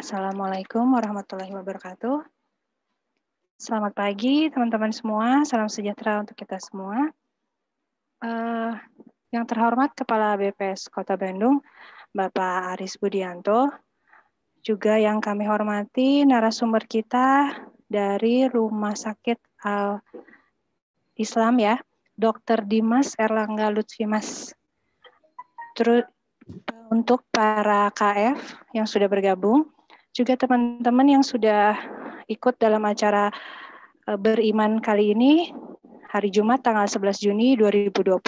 Assalamualaikum warahmatullahi wabarakatuh. Selamat pagi teman-teman semua, salam sejahtera untuk kita semua. Yang terhormat Kepala BPS Kota Bandung, Bapak Aris Budianto, juga yang kami hormati narasumber kita dari Rumah Sakit Al-Islam ya, Dr. Dimas Erlangga Lutfimas. Terus untuk para KF yang sudah bergabung, juga teman-teman yang sudah ikut dalam acara beriman kali ini, hari Jumat tanggal 11 Juni 2021,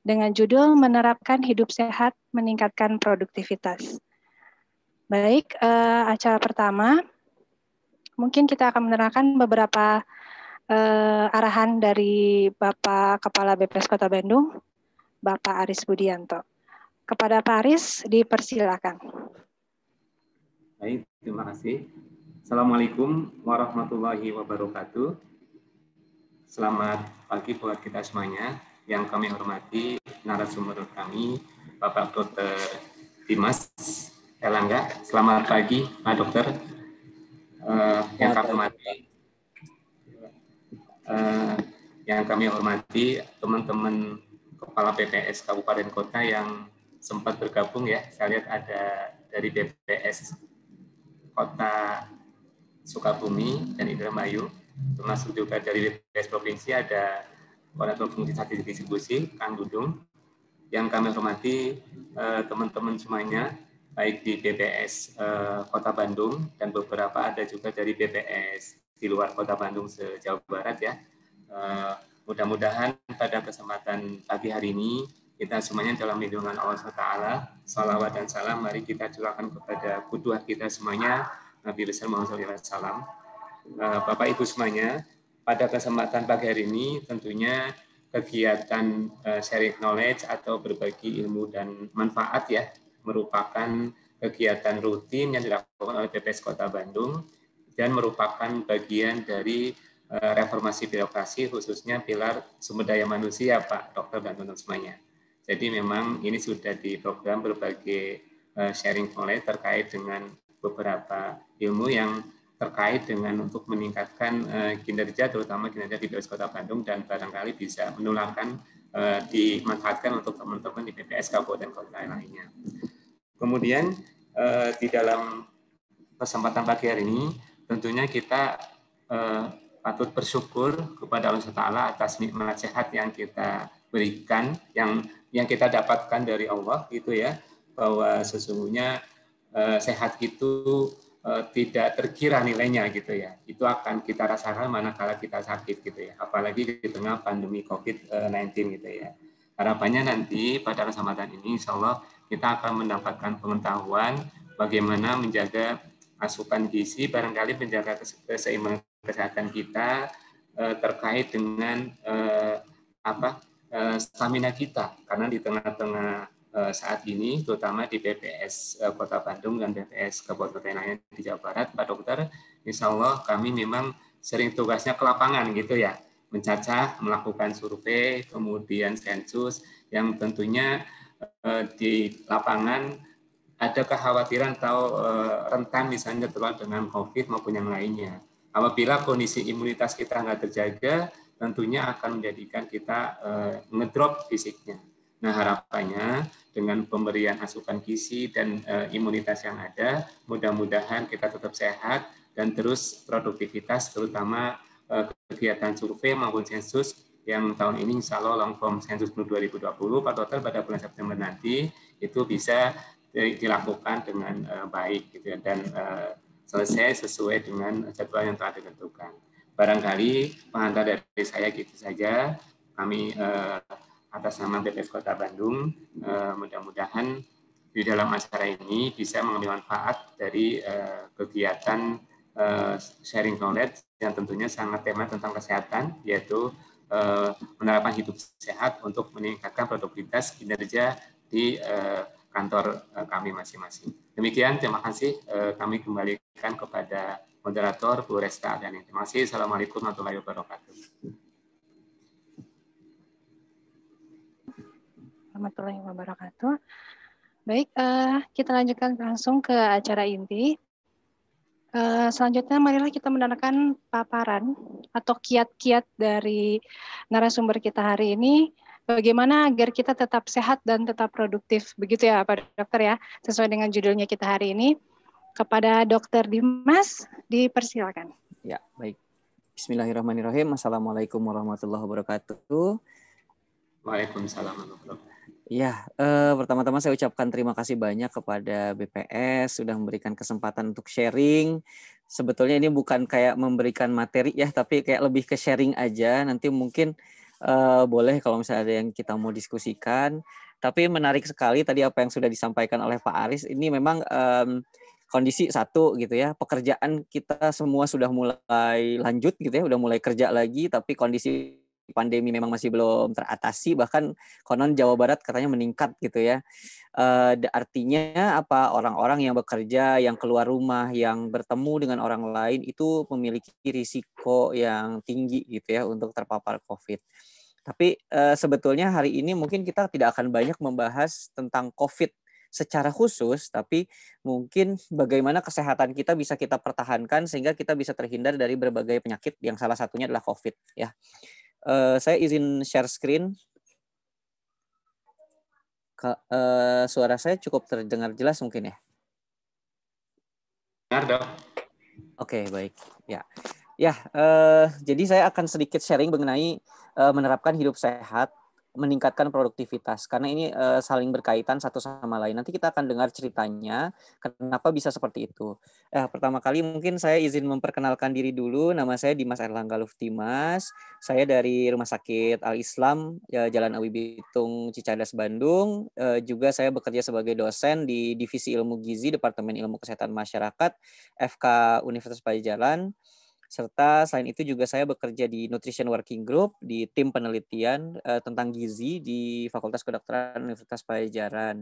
dengan judul Menerapkan Hidup Sehat Meningkatkan Produktivitas. Baik, acara pertama, mungkin kita akan menerangkan beberapa arahan dari Bapak Kepala BPS Kota Bandung, Bapak Aris Budianto. Kepada Pak Aris, dipersilakan. Baik, terima kasih. Assalamualaikum warahmatullahi wabarakatuh. Selamat pagi buat kita semuanya. Yang kami hormati narasumber kami, Bapak Dr. Dimas Erlangga. Selamat pagi, Pak Dokter. Yang kami hormati teman-teman Kepala BPS Kabupaten Kota yang sempat bergabung ya. Saya lihat ada dari BPS Kota Sukabumi dan Indramayu, termasuk juga dari BPS Provinsi ada Koordinator Fungsi Statistik Distribusi, Kang Dudung. Yang kami hormati teman-teman semuanya, baik di BPS Kota Bandung dan beberapa ada juga dari BPS di luar Kota Bandung se-Jawa Barat ya. Mudah-mudahan pada kesempatan pagi hari ini kita semuanya dalam lindungan Allah SWT, salawat dan salam mari kita curahkan kepada qudwah kita semuanya, Nabi besar Muhammad SAW. Bapak Ibu semuanya, pada kesempatan pagi hari ini tentunya kegiatan sharing knowledge atau berbagi ilmu dan manfaat ya merupakan kegiatan rutin yang dilakukan oleh BPS Kota Bandung dan merupakan bagian dari reformasi birokrasi khususnya pilar sumber daya manusia Pak Dokter dan teman-teman semuanya. Jadi memang ini sudah di program berbagai sharing knowledge terkait dengan beberapa ilmu yang terkait dengan untuk meningkatkan kinerja, terutama kinerja di BPS Kota Bandung dan barangkali bisa menularkan dimanfaatkan untuk teman-teman di BPS Kabupaten Kota lainnya. Kemudian di dalam kesempatan pagi hari ini tentunya kita patut bersyukur kepada Allah Taala atas nikmat sehat yang kita berikan, yang kita dapatkan dari Allah gitu ya, bahwa sesungguhnya sehat itu tidak terkira nilainya gitu ya. Itu akan kita rasakan manakala kita sakit gitu ya. Apalagi di tengah pandemi COVID-19 gitu ya. Harapannya nanti pada kesempatan ini insya Allah kita akan mendapatkan pengetahuan bagaimana menjaga asupan gizi, barangkali menjaga keseimbangan kesehatan kita terkait dengan stamina kita. Karena di tengah-tengah saat ini, terutama di BPS Kota Bandung dan BPS Kabupaten lainnya di Jawa Barat, Pak Dokter, insya Allah kami memang sering tugasnya ke lapangan gitu ya, mencacah, melakukan survei, kemudian sensus, yang tentunya di lapangan ada kekhawatiran atau rentan misalnya tertular dengan COVID maupun yang lainnya. Apabila kondisi imunitas kita nggak terjaga, tentunya akan menjadikan kita ngedrop fisiknya. Nah harapannya dengan pemberian asupan gizi dan imunitas yang ada, mudah-mudahan kita tetap sehat dan terus produktivitas, terutama kegiatan survei maupun sensus yang tahun ini insya Allah long form sensus 2020 Pak Dokter pada bulan September nanti itu bisa dilakukan dengan baik gitu ya, dan selesai sesuai dengan jadwal yang telah ditentukan. Barangkali pengantar dari saya gitu saja. Kami atas nama BPS Kota Bandung mudah-mudahan di dalam acara ini bisa mengambil manfaat dari kegiatan sharing knowledge yang tentunya sangat tema tentang kesehatan, yaitu menerapkan hidup sehat untuk meningkatkan produktivitas kinerja di kantor kami masing-masing. Demikian, terima kasih. Kami kembalikan kepada moderator Bu Resta dan terima kasih. Assalamualaikum warahmatullahi wabarakatuh. Warahmatullahi wabarakatuh. Baik, kita lanjutkan langsung ke acara inti. Selanjutnya marilah kita mendengarkan paparan atau kiat-kiat dari narasumber kita hari ini. Bagaimana agar kita tetap sehat dan tetap produktif. Begitu ya Pak Dokter ya, sesuai dengan judulnya kita hari ini. Kepada Dokter Dimas, dipersilakan. Ya, baik. Bismillahirrahmanirrahim. Assalamualaikum warahmatullahi wabarakatuh. Waalaikumsalam warahmatullahi wabarakatuh. Ya, pertama-tama saya ucapkan terima kasih banyak kepada BPS sudah memberikan kesempatan untuk sharing. Sebetulnya ini bukan kayak memberikan materi ya, tapi kayak lebih ke sharing aja. Nanti mungkin boleh kalau misalnya ada yang kita mau diskusikan. Tapi menarik sekali tadi apa yang sudah disampaikan oleh Pak Aris. Ini memang kondisi satu gitu ya, pekerjaan kita semua sudah mulai lanjut gitu ya, udah mulai kerja lagi, tapi kondisi pandemi memang masih belum teratasi, bahkan konon Jawa Barat katanya meningkat gitu ya. Artinya apa, orang-orang yang bekerja, yang keluar rumah, yang bertemu dengan orang lain itu memiliki risiko yang tinggi gitu ya untuk terpapar COVID. Tapi sebetulnya hari ini mungkin kita tidak akan banyak membahas tentang COVID secara khusus, tapi mungkin bagaimana kesehatan kita bisa kita pertahankan sehingga kita bisa terhindar dari berbagai penyakit yang salah satunya adalah COVID ya. Saya izin share screen. Suara saya cukup terdengar jelas mungkin ya? Benar, Dok. Oke, baik. Ya, jadi saya akan sedikit sharing mengenai menerapkan hidup sehat, meningkatkan produktivitas, karena ini saling berkaitan satu sama lain. Nanti kita akan dengar ceritanya kenapa bisa seperti itu. Pertama kali mungkin saya izin memperkenalkan diri dulu. Nama saya Dimas Erlangga Luftimas. Saya dari Rumah Sakit Al-Islam Jalan Awi Bitung, Cicadas, Bandung. Juga saya bekerja sebagai dosen di Divisi Ilmu Gizi Departemen Ilmu Kesehatan Masyarakat FK Universitas Padjadjaran. Serta selain itu juga saya bekerja di Nutrition Working Group, di tim penelitian tentang gizi di Fakultas Kedokteran Universitas Padjadjaran.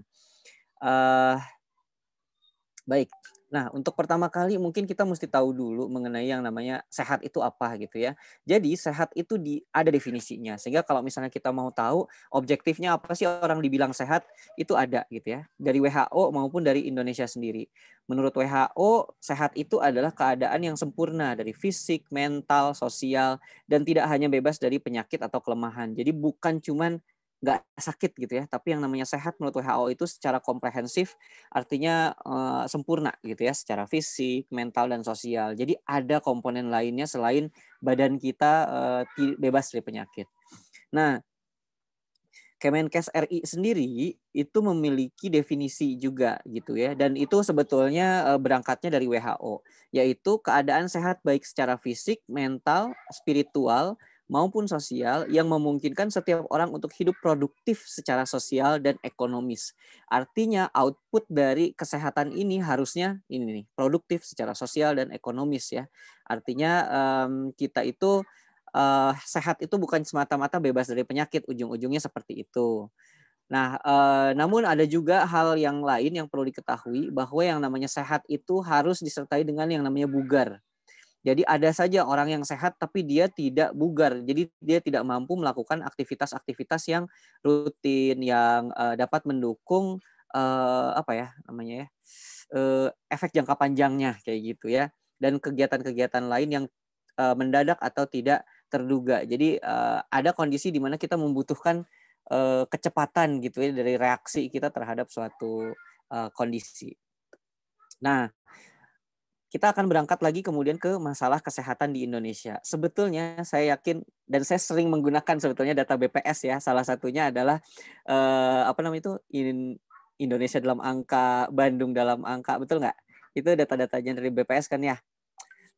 Baik, nah untuk pertama kali mungkin kita mesti tahu dulu mengenai yang namanya sehat itu apa gitu ya. Jadi sehat itu ada definisinya, sehingga kalau misalnya kita mau tahu objektifnya apa sih orang dibilang sehat, itu ada gitu ya. Dari WHO maupun dari Indonesia sendiri. Menurut WHO, sehat itu adalah keadaan yang sempurna dari fisik, mental, sosial, dan tidak hanya bebas dari penyakit atau kelemahan. Jadi bukan cuman nggak sakit gitu ya, tapi yang namanya sehat menurut WHO itu secara komprehensif artinya sempurna gitu ya, secara fisik, mental, dan sosial. Jadi ada komponen lainnya selain badan kita bebas dari penyakit. Nah, Kemenkes RI sendiri itu memiliki definisi juga gitu ya, dan itu sebetulnya berangkatnya dari WHO, yaitu keadaan sehat baik secara fisik, mental, spiritual, maupun sosial yang memungkinkan setiap orang untuk hidup produktif secara sosial dan ekonomis. Artinya output dari kesehatan ini harusnya ini nih, produktif secara sosial dan ekonomis ya. Artinya kita itu sehat itu bukan semata-mata bebas dari penyakit, ujung-ujungnya seperti itu. Nah, namun ada juga hal yang lain yang perlu diketahui bahwa yang namanya sehat itu harus disertai dengan yang namanya bugar. Jadi ada saja orang yang sehat tapi dia tidak bugar. Jadi dia tidak mampu melakukan aktivitas-aktivitas yang rutin yang dapat mendukung apa ya namanya ya efek jangka panjangnya kayak gitu ya. Dan kegiatan-kegiatan lain yang mendadak atau tidak terduga. Jadi ada kondisi di mana kita membutuhkan kecepatan gitu ya dari reaksi kita terhadap suatu kondisi. Nah, kita akan berangkat lagi kemudian ke masalah kesehatan di Indonesia. Sebetulnya saya yakin dan saya sering menggunakan sebetulnya data BPS ya. Salah satunya adalah apa namanya itu Indonesia dalam angka, Bandung dalam angka, betul nggak? Itu data-datanya dari BPS kan ya.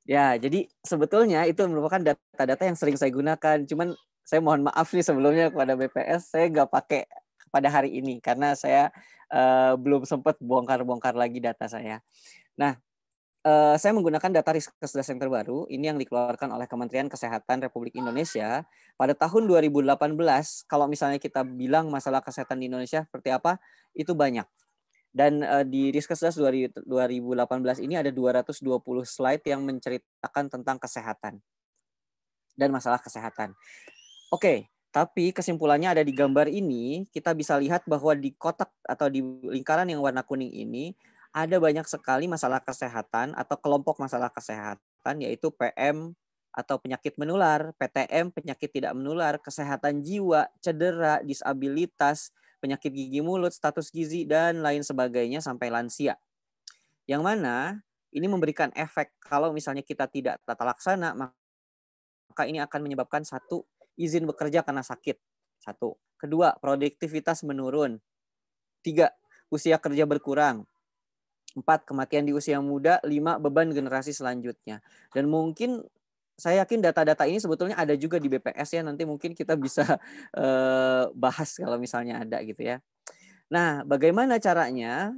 Ya, jadi sebetulnya itu merupakan data-data yang sering saya gunakan. Cuman saya mohon maaf nih sebelumnya kepada BPS, saya nggak pakai pada hari ini karena saya belum sempat bongkar-bongkar lagi data saya. Nah, saya menggunakan data Riskesdas yang terbaru, ini yang dikeluarkan oleh Kementerian Kesehatan Republik Indonesia pada tahun 2018. Kalau misalnya kita bilang masalah kesehatan di Indonesia seperti apa, itu banyak. Dan di Riskesdas 2018 ini ada 220 slide yang menceritakan tentang kesehatan dan masalah kesehatan. Oke, Tapi kesimpulannya ada di gambar ini, kita bisa lihat bahwa di kotak atau di lingkaran yang warna kuning ini ada banyak sekali masalah kesehatan atau kelompok masalah kesehatan, yaitu PM atau penyakit menular, PTM penyakit tidak menular, kesehatan jiwa, cedera, disabilitas, penyakit gigi mulut, status gizi, dan lain sebagainya sampai lansia. Yang mana ini memberikan efek kalau misalnya kita tidak tata laksana, maka ini akan menyebabkan satu, izin bekerja karena sakit. Satu. Kedua, produktivitas menurun. Tiga, usia kerja berkurang. 4, kematian di usia muda. 5, beban generasi selanjutnya. Dan mungkin saya yakin data-data ini sebetulnya ada juga di BPS ya. Nanti mungkin kita bisa bahas kalau misalnya ada gitu ya. Nah, bagaimana caranya?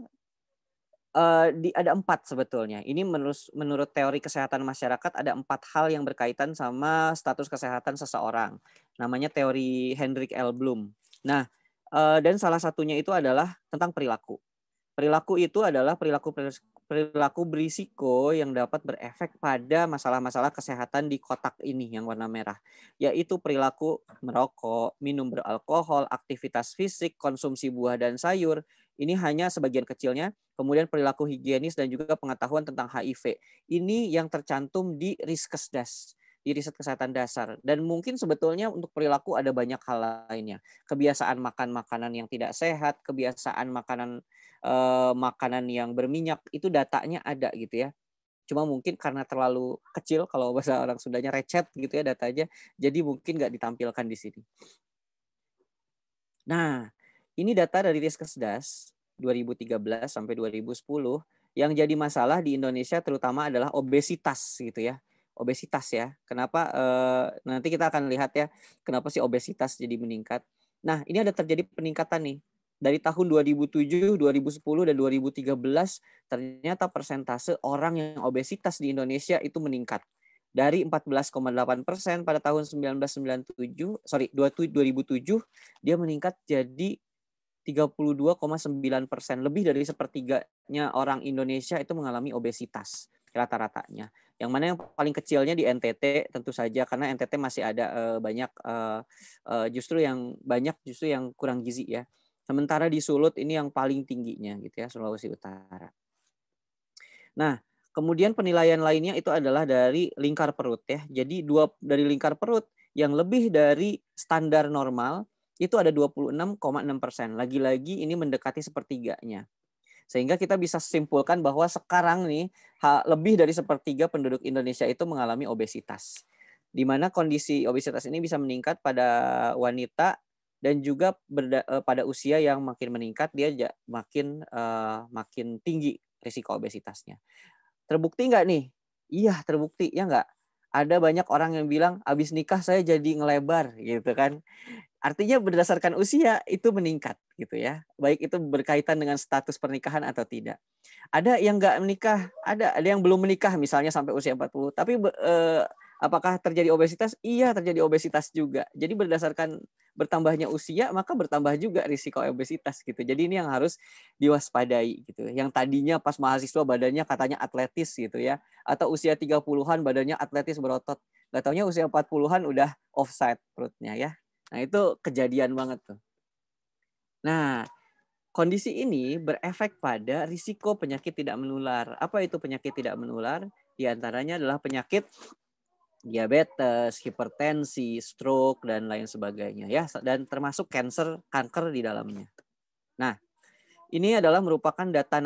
Ada 4 sebetulnya. Ini menurut teori kesehatan masyarakat ada 4 hal yang berkaitan sama status kesehatan seseorang. Namanya teori Hendrik L. Bloom. Nah, dan salah satunya itu adalah tentang perilaku. Perilaku itu adalah perilaku berisiko yang dapat berefek pada masalah-masalah kesehatan di kotak ini yang warna merah, yaitu perilaku merokok, minum beralkohol, aktivitas fisik, konsumsi buah dan sayur. Ini hanya sebagian kecilnya. Kemudian perilaku higienis dan juga pengetahuan tentang HIV. Ini yang tercantum di Riskesdas, di riset kesehatan dasar. Dan mungkin sebetulnya untuk perilaku ada banyak hal lainnya. Kebiasaan makan makanan yang tidak sehat, kebiasaan makanan yang berminyak, itu datanya ada gitu ya. Cuma mungkin karena terlalu kecil, kalau bahasa orang Sundanya recet gitu ya datanya, jadi mungkin nggak ditampilkan di sini. Nah, ini data dari Riskesdas 2013 sampai 2010 yang jadi masalah di Indonesia terutama adalah obesitas gitu ya. Obesitas ya. Kenapa? Nanti kita akan lihat ya kenapa sih obesitas jadi meningkat. Nah, ini ada terjadi peningkatan nih. Dari tahun 2007, 2010, dan 2013 ternyata persentase orang yang obesitas di Indonesia itu meningkat. Dari 14,8% pada tahun 2007, dia meningkat jadi 32,9%. Lebih dari sepertiganya orang Indonesia itu mengalami obesitas rata-ratanya. Yang mana yang paling kecilnya di NTT tentu saja, karena NTT masih ada banyak justru yang kurang gizi ya. Sementara di Sulut ini yang paling tingginya gitu ya, Sulawesi Utara. Nah, kemudian penilaian lainnya itu adalah dari lingkar perut ya. Jadi dari lingkar perut yang lebih dari standar normal itu ada 26,6%. Lagi-lagi ini mendekati sepertiganya. Sehingga kita bisa simpulkan bahwa sekarang nih lebih dari sepertiga penduduk Indonesia itu mengalami obesitas. Di mana kondisi obesitas ini bisa meningkat pada wanita dan juga pada usia yang makin meningkat dia makin tinggi risiko obesitasnya. Terbukti nggak nih? Iya, terbukti ya nggak? Ada banyak orang yang bilang abis nikah saya jadi ngelebar gitu kan. Artinya berdasarkan usia itu meningkat gitu ya. Baik itu berkaitan dengan status pernikahan atau tidak. Ada yang nggak menikah, ada yang belum menikah misalnya sampai usia 40. Tapi apakah terjadi obesitas? Iya, terjadi obesitas juga. Jadi berdasarkan bertambahnya usia maka bertambah juga risiko obesitas gitu. Jadi ini yang harus diwaspadai gitu. Yang tadinya pas mahasiswa badannya katanya atletis gitu ya, atau usia 30-an badannya atletis berotot. Nggak taunya usia 40-an udah offside perutnya ya. Nah, itu kejadian banget tuh. Nah, kondisi ini berefek pada risiko penyakit tidak menular. Apa itu penyakit tidak menular? Di antaranya adalah penyakit diabetes, hipertensi, stroke, dan lain sebagainya ya, dan termasuk kanker di dalamnya. Nah, ini adalah merupakan data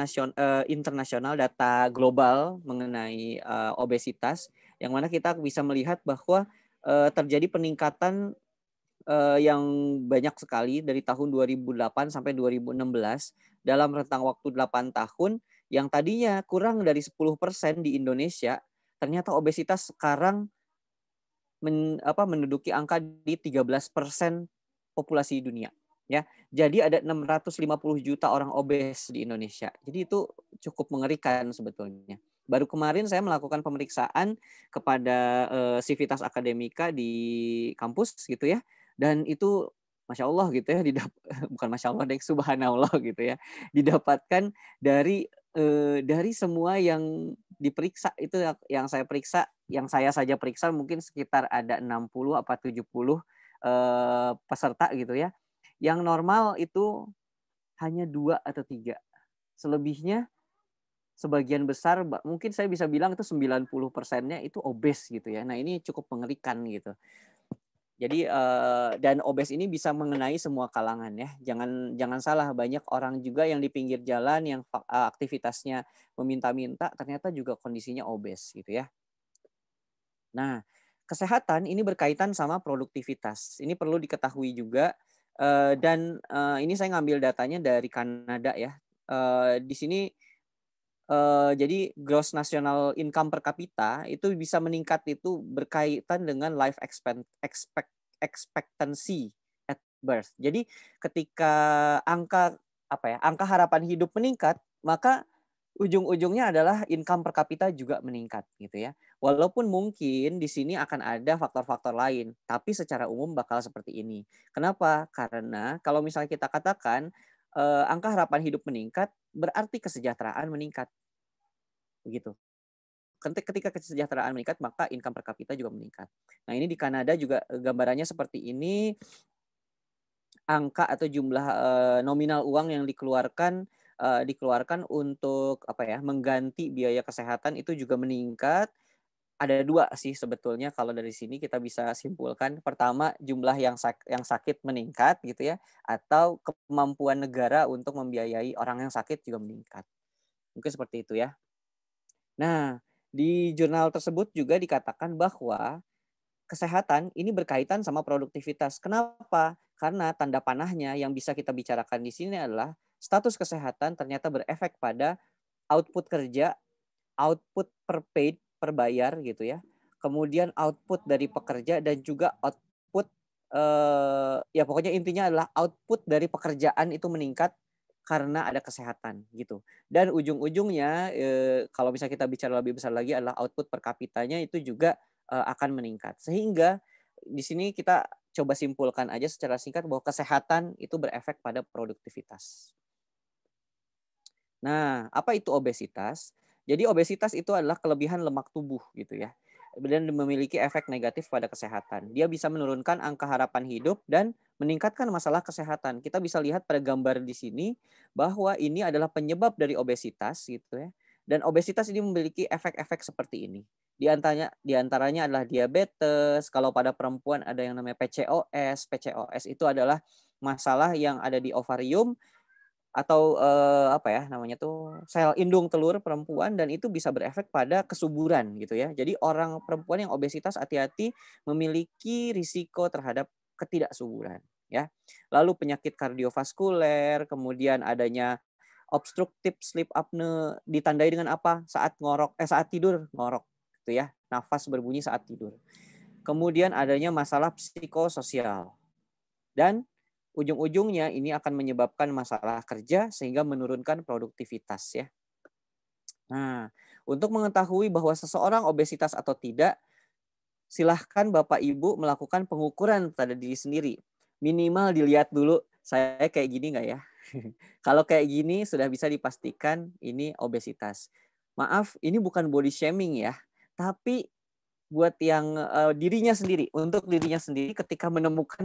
internasional, data global mengenai obesitas, yang mana kita bisa melihat bahwa terjadi peningkatan yang banyak sekali dari tahun 2008 sampai 2016 dalam rentang waktu 8 tahun yang tadinya kurang dari 10% di Indonesia, ternyata obesitas sekarang menduduki angka di 13% populasi dunia. Ya, jadi ada 650 juta orang obes di Indonesia. Jadi itu cukup mengerikan sebetulnya. Baru kemarin saya melakukan pemeriksaan kepada Civitas Akademika di kampus gitu ya, dan itu Masya Allah gitu ya, bukan Masya Allah, subhanallah gitu ya, didapatkan dari semua yang diperiksa itu yang saya periksa, yang saya saja periksa mungkin sekitar ada 60 apa 70 peserta gitu ya. Yang normal itu hanya 2 atau 3. Selebihnya sebagian besar mungkin saya bisa bilang itu 90%-nya itu obes gitu ya. Nah, ini cukup mengerikan gitu. Jadi dan obes ini bisa mengenai semua kalangan ya. Jangan salah, banyak orang juga yang di pinggir jalan yang aktivitasnya meminta-minta ternyata juga kondisinya obes gitu ya. Nah, kesehatan ini berkaitan sama produktivitas. Ini perlu diketahui juga dan ini saya ngambil datanya dari Kanada ya. Di sini jadi gross national income per kapita itu bisa meningkat itu berkaitan dengan life expectancy at birth. Jadi ketika angka harapan hidup meningkat, maka ujung-ujungnya adalah income per kapita juga meningkat gitu ya. Walaupun mungkin di sini akan ada faktor-faktor lain, tapi secara umum bakal seperti ini. Kenapa? Karena kalau misalnya kita katakan angka harapan hidup meningkat, berarti kesejahteraan meningkat. Begitu. Ketika kesejahteraan meningkat, maka income per kapita juga meningkat. Nah, ini di Kanada juga gambarannya seperti ini. Angka atau jumlah nominal uang yang dikeluarkan untuk mengganti biaya kesehatan itu juga meningkat. Ada 2 sih sebetulnya kalau dari sini kita bisa simpulkan. Pertama, jumlah yang sakit meningkat gitu ya, atau kemampuan negara untuk membiayai orang yang sakit juga meningkat. Mungkin seperti itu ya. Nah, di jurnal tersebut juga dikatakan bahwa kesehatan ini berkaitan sama produktivitas. Kenapa? Karena tanda panahnya yang bisa kita bicarakan di sini adalah status kesehatan ternyata berefek pada output kerja, output per paid, per bayar gitu ya. Kemudian output dari pekerja dan juga output ya pokoknya intinya adalah output dari pekerjaan itu meningkat karena ada kesehatan gitu. Dan ujung-ujungnya kalau misalnya kita bicara lebih besar lagi adalah output per kapitanya itu juga akan meningkat. Sehingga di sini kita coba simpulkan aja secara singkat bahwa kesehatan itu berefek pada produktivitas. Nah, apa itu obesitas? Jadi obesitas itu adalah kelebihan lemak tubuh gitu ya. Dan memiliki efek negatif pada kesehatan. Dia bisa menurunkan angka harapan hidup dan meningkatkan masalah kesehatan. Kita bisa lihat pada gambar di sini bahwa ini adalah penyebab dari obesitas gitu ya. Dan obesitas ini memiliki efek-efek seperti ini. Di antaranya adalah diabetes, kalau pada perempuan ada yang namanya PCOS. PCOS itu adalah masalah yang ada di ovarium atau sel indung telur perempuan, dan itu bisa berefek pada kesuburan gitu ya. Jadi orang perempuan yang obesitas hati-hati, memiliki risiko terhadap ketidaksuburan ya. Lalu penyakit kardiovaskuler, kemudian adanya obstructive sleep apnea, ditandai dengan apa? Saat tidur ngorok gitu ya. Nafas berbunyi saat tidur. Kemudian adanya masalah psikososial. Dan ujung-ujungnya ini akan menyebabkan masalah kerja sehingga menurunkan produktivitas ya. Nah, untuk mengetahui bahwa seseorang obesitas atau tidak, silahkan Bapak Ibu melakukan pengukuran pada diri sendiri. Minimal dilihat dulu, saya kayak gini nggak ya? Kalau kayak gini sudah bisa dipastikan ini obesitas. Maaf, ini bukan body shaming ya, tapi buat yang dirinya sendiri, untuk dirinya sendiri ketika menemukan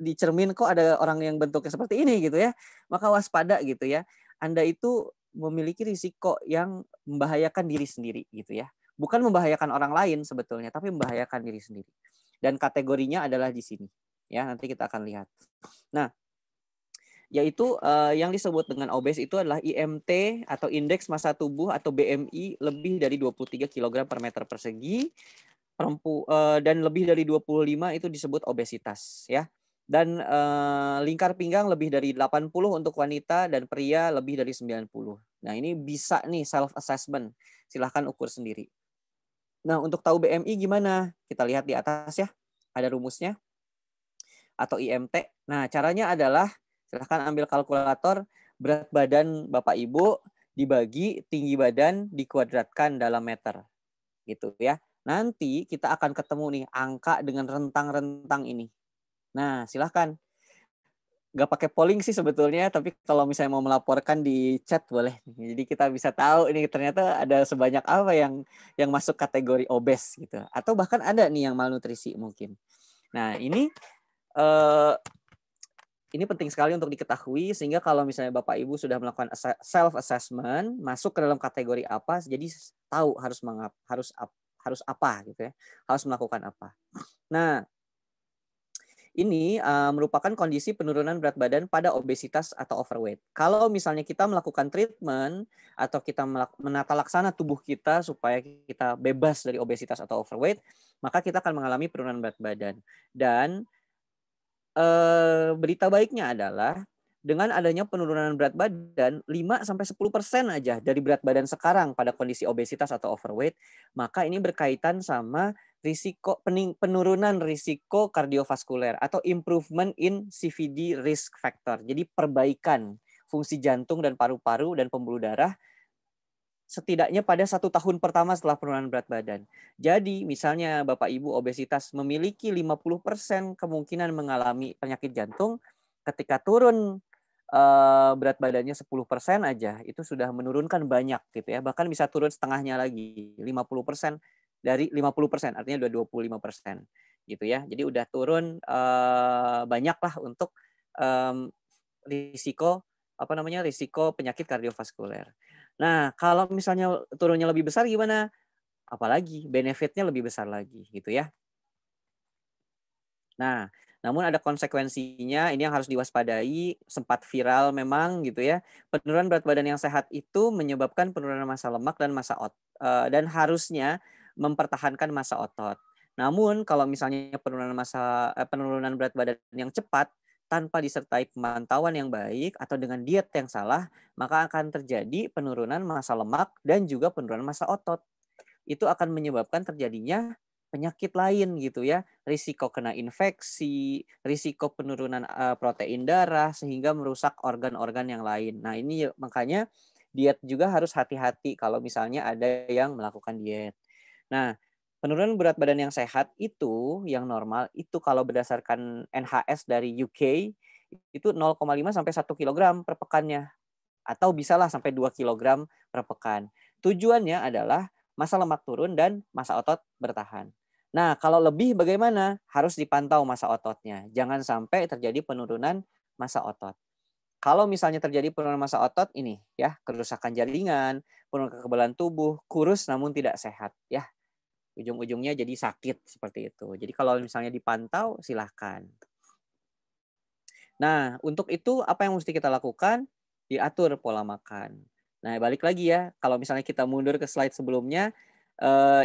di cermin kok ada orang yang bentuknya seperti ini gitu ya, maka waspada gitu ya. Anda itu memiliki risiko yang membahayakan diri sendiri gitu ya. Bukan membahayakan orang lain sebetulnya, tapi membahayakan diri sendiri. Dan kategorinya adalah di sini. Ya, nanti kita akan lihat. Nah, yaitu yang disebut dengan obes itu adalah IMT atau indeks massa tubuh atau BMI lebih dari 23 kg per meter persegi. Dan lebih dari 25 itu disebut obesitas ya. Dan lingkar pinggang lebih dari 80 untuk wanita dan pria lebih dari 90. Nah, ini bisa nih self assessment. Silahkan ukur sendiri. Nah, untuk tahu BMI gimana? Kita lihat di atas ya. Ada rumusnya atau IMT. Nah, caranya adalah silahkan ambil kalkulator, berat badan Bapak Ibu dibagi tinggi badan dikuadratkan dalam meter. Gitu ya. Nanti kita akan ketemu nih angka dengan rentang-rentang ini. Nah, silahkan. Nggak pakai polling sih sebetulnya, tapi kalau misalnya mau melaporkan di chat boleh. Jadi kita bisa tahu ini ternyata ada sebanyak apa yang masuk kategori obes gitu. Atau bahkan ada nih yang malnutrisi mungkin. Nah, ini ini penting sekali untuk diketahui, sehingga kalau misalnya Bapak Ibu sudah melakukan self-assessment, masuk ke dalam kategori apa, jadi tahu harus apa gitu ya, harus melakukan apa. Nah, ini merupakan kondisi penurunan berat badan pada obesitas atau overweight. Kalau misalnya kita melakukan treatment atau kita menata laksana tubuh kita supaya kita bebas dari obesitas atau overweight, maka kita akan mengalami penurunan berat badan. Dan berita baiknya adalah dengan adanya penurunan berat badan 5-10% aja dari berat badan sekarang pada kondisi obesitas atau overweight, maka ini berkaitan sama risiko penurunan risiko kardiovaskuler atau improvement in CVD risk factor. Jadi perbaikan fungsi jantung dan paru-paru dan pembuluh darah setidaknya pada 1 tahun pertama setelah penurunan berat badan. Jadi misalnya Bapak Ibu obesitas memiliki 50% kemungkinan mengalami penyakit jantung, ketika turun berat badannya 10% aja, itu sudah menurunkan banyak gitu ya. Bahkan bisa turun setengahnya lagi, 50% dari 50%, artinya udah 25% gitu ya. Jadi udah turun banyak lah untuk risiko risiko penyakit kardiovaskuler. Nah, kalau misalnya turunnya lebih besar gimana? Apalagi benefitnya lebih besar lagi gitu ya. Nah, namun ada konsekuensinya, ini yang harus diwaspadai, sempat viral memang gitu ya. Penurunan berat badan yang sehat itu menyebabkan penurunan massa lemak dan dan harusnya mempertahankan massa otot. Namun kalau misalnya penurunan berat badan yang cepat tanpa disertai pemantauan yang baik atau dengan diet yang salah, maka akan terjadi penurunan massa lemak dan juga penurunan massa otot. Itu akan menyebabkan terjadinya penyakit lain gitu ya, risiko kena infeksi, risiko penurunan protein darah sehingga merusak organ-organ yang lain. Nah, ini makanya diet juga harus hati-hati kalau misalnya ada yang melakukan diet. Nah, penurunan berat badan yang sehat itu yang normal itu kalau berdasarkan NHS dari UK itu 0,5 sampai 1 kg per pekannya atau bisalah sampai 2 kg per pekan. Tujuannya adalah massa lemak turun dan massa otot bertahan. Nah, kalau lebih bagaimana? Harus dipantau massa ototnya. Jangan sampai terjadi penurunan massa otot. Kalau misalnya terjadi penurunan massa otot ini ya, kerusakan jaringan, penurunan kekebalan tubuh, kurus namun tidak sehat ya. Ujung-ujungnya jadi sakit seperti itu. Jadi kalau misalnya dipantau silahkan. Nah, untuk itu apa yang mesti kita lakukan? Diatur pola makan. Nah, balik lagi ya, kalau misalnya kita mundur ke slide sebelumnya,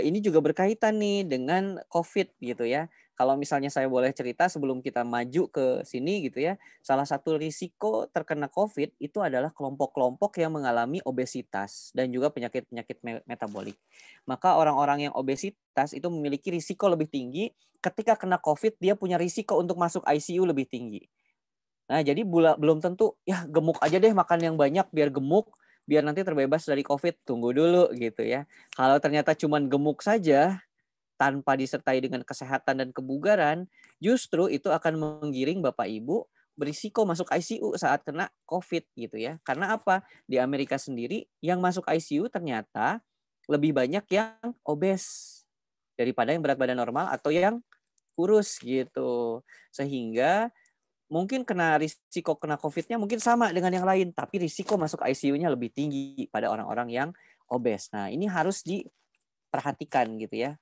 ini juga berkaitan nih dengan COVID gitu ya. Kalau misalnya saya boleh cerita sebelum kita maju ke sini gitu ya, salah satu risiko terkena COVID itu adalah kelompok-kelompok yang mengalami obesitas dan juga penyakit-penyakit metabolik. Maka orang-orang yang obesitas itu memiliki risiko lebih tinggi ketika kena COVID, dia punya risiko untuk masuk ICU lebih tinggi. Nah, jadi belum tentu ya gemuk aja deh makan yang banyak biar gemuk, biar nanti terbebas dari COVID. Tunggu dulu gitu ya. Kalau ternyata cuman gemuk saja tanpa disertai dengan kesehatan dan kebugaran, justru itu akan menggiring Bapak Ibu berisiko masuk ICU saat kena COVID gitu ya. Karena apa? Di Amerika sendiri yang masuk ICU ternyata lebih banyak yang obes daripada yang berat badan normal atau yang kurus gitu. Sehingga mungkin risiko kena COVID-nya mungkin sama dengan yang lain, tapi risiko masuk ICU-nya lebih tinggi pada orang-orang yang obes. Nah, ini harus diperhatikan gitu ya.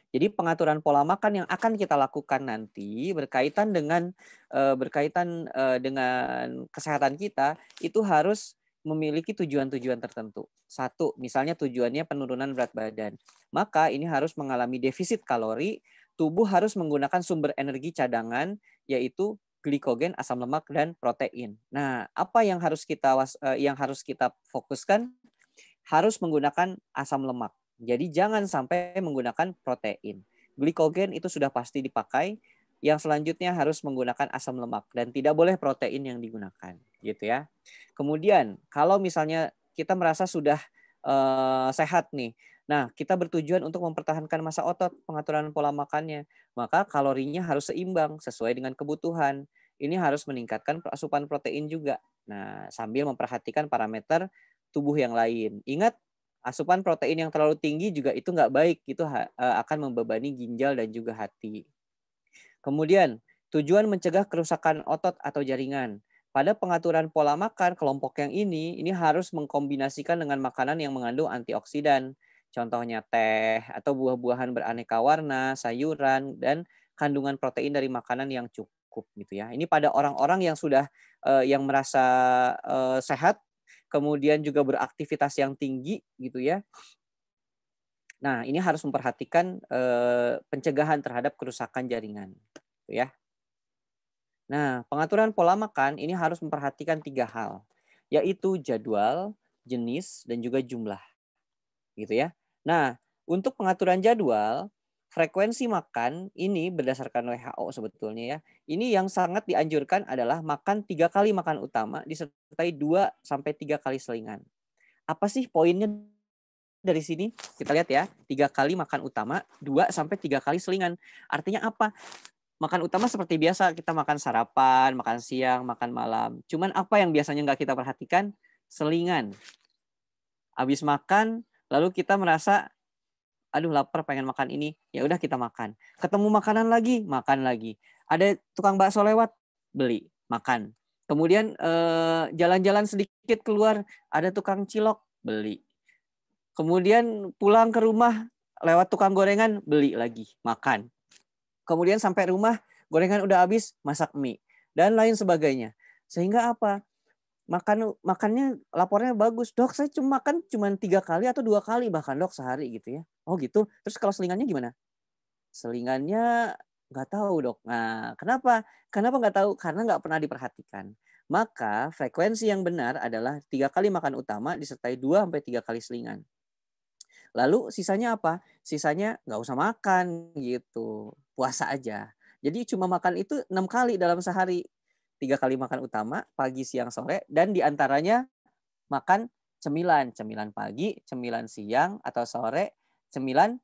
Jadi pengaturan pola makan yang akan kita lakukan nanti berkaitan dengan kesehatan kita itu harus memiliki tujuan-tujuan tertentu. Satu, misalnya tujuannya penurunan berat badan. Maka ini harus mengalami defisit kalori, tubuh harus menggunakan sumber energi cadangan yaitu glikogen, asam lemak dan protein. Nah, apa yang harus kita fokuskan? Harus menggunakan asam lemak. Jadi jangan sampai menggunakan protein. Glikogen itu sudah pasti dipakai. Yang selanjutnya harus menggunakan asam lemak dan tidak boleh protein yang digunakan, gitu ya. Kemudian kalau misalnya kita merasa sudah sehat nih, nah kita bertujuan untuk mempertahankan massa otot, pengaturan pola makannya, maka kalorinya harus seimbang sesuai dengan kebutuhan. Ini harus meningkatkan asupan protein juga. Nah, sambil memperhatikan parameter tubuh yang lain. Ingat, asupan protein yang terlalu tinggi juga itu nggak baik, itu akan membebani ginjal dan juga hati. Kemudian Tujuan mencegah kerusakan otot atau jaringan. Pada pengaturan pola makan, kelompok yang ini harus mengkombinasikan dengan makanan yang mengandung antioksidan. Contohnya teh atau buah-buahan beraneka warna, sayuran, dan kandungan protein dari makanan yang cukup gitu ya. Ini pada orang-orang yang sudah yang merasa sehat, kemudian juga beraktivitas yang tinggi gitu ya. Nah, ini harus memperhatikan pencegahan terhadap kerusakan jaringan gitu ya. Nah, pengaturan pola makan ini harus memperhatikan 3 hal, yaitu jadwal, jenis, dan juga jumlah. Gitu ya. Nah, untuk pengaturan jadwal, frekuensi makan ini berdasarkan WHO sebetulnya ya. Ini yang sangat dianjurkan adalah makan 3 kali makan utama disertai 2-3 kali selingan. Apa sih poinnya dari sini? Kita lihat ya, 3 kali makan utama, 2-3 kali selingan. Artinya apa? Makan utama seperti biasa, kita makan sarapan, makan siang, makan malam. Cuman apa yang biasanya nggak kita perhatikan? Selingan. Habis makan, lalu kita merasa, aduh lapar pengen makan ini. Ya udah kita makan. Ketemu makanan lagi, makan lagi. Ada tukang bakso lewat, beli, makan. Kemudian jalan-jalan sedikit keluar, ada tukang cilok, beli. Kemudian pulang ke rumah, lewat tukang gorengan, beli lagi, makan. Kemudian sampai rumah, gorengan udah habis, masak mie. Dan lain sebagainya. Sehingga apa? Makannya lapornya bagus. Dok, saya makan cuma 3 kali atau 2 kali bahkan dok sehari gitu ya. Oh gitu. Terus kalau selingannya gimana? Selingannya nggak tahu dok. Nah, kenapa? Kenapa nggak tahu? Karena nggak pernah diperhatikan. Maka frekuensi yang benar adalah 3 kali makan utama disertai 2-3 kali selingan. Lalu sisanya apa? Sisanya nggak usah makan gitu. Puasa aja. Jadi cuma makan itu 6 kali dalam sehari. 3 kali makan utama, pagi, siang, sore. Dan diantaranya makan cemilan. Cemilan pagi, cemilan siang atau sore, cemilan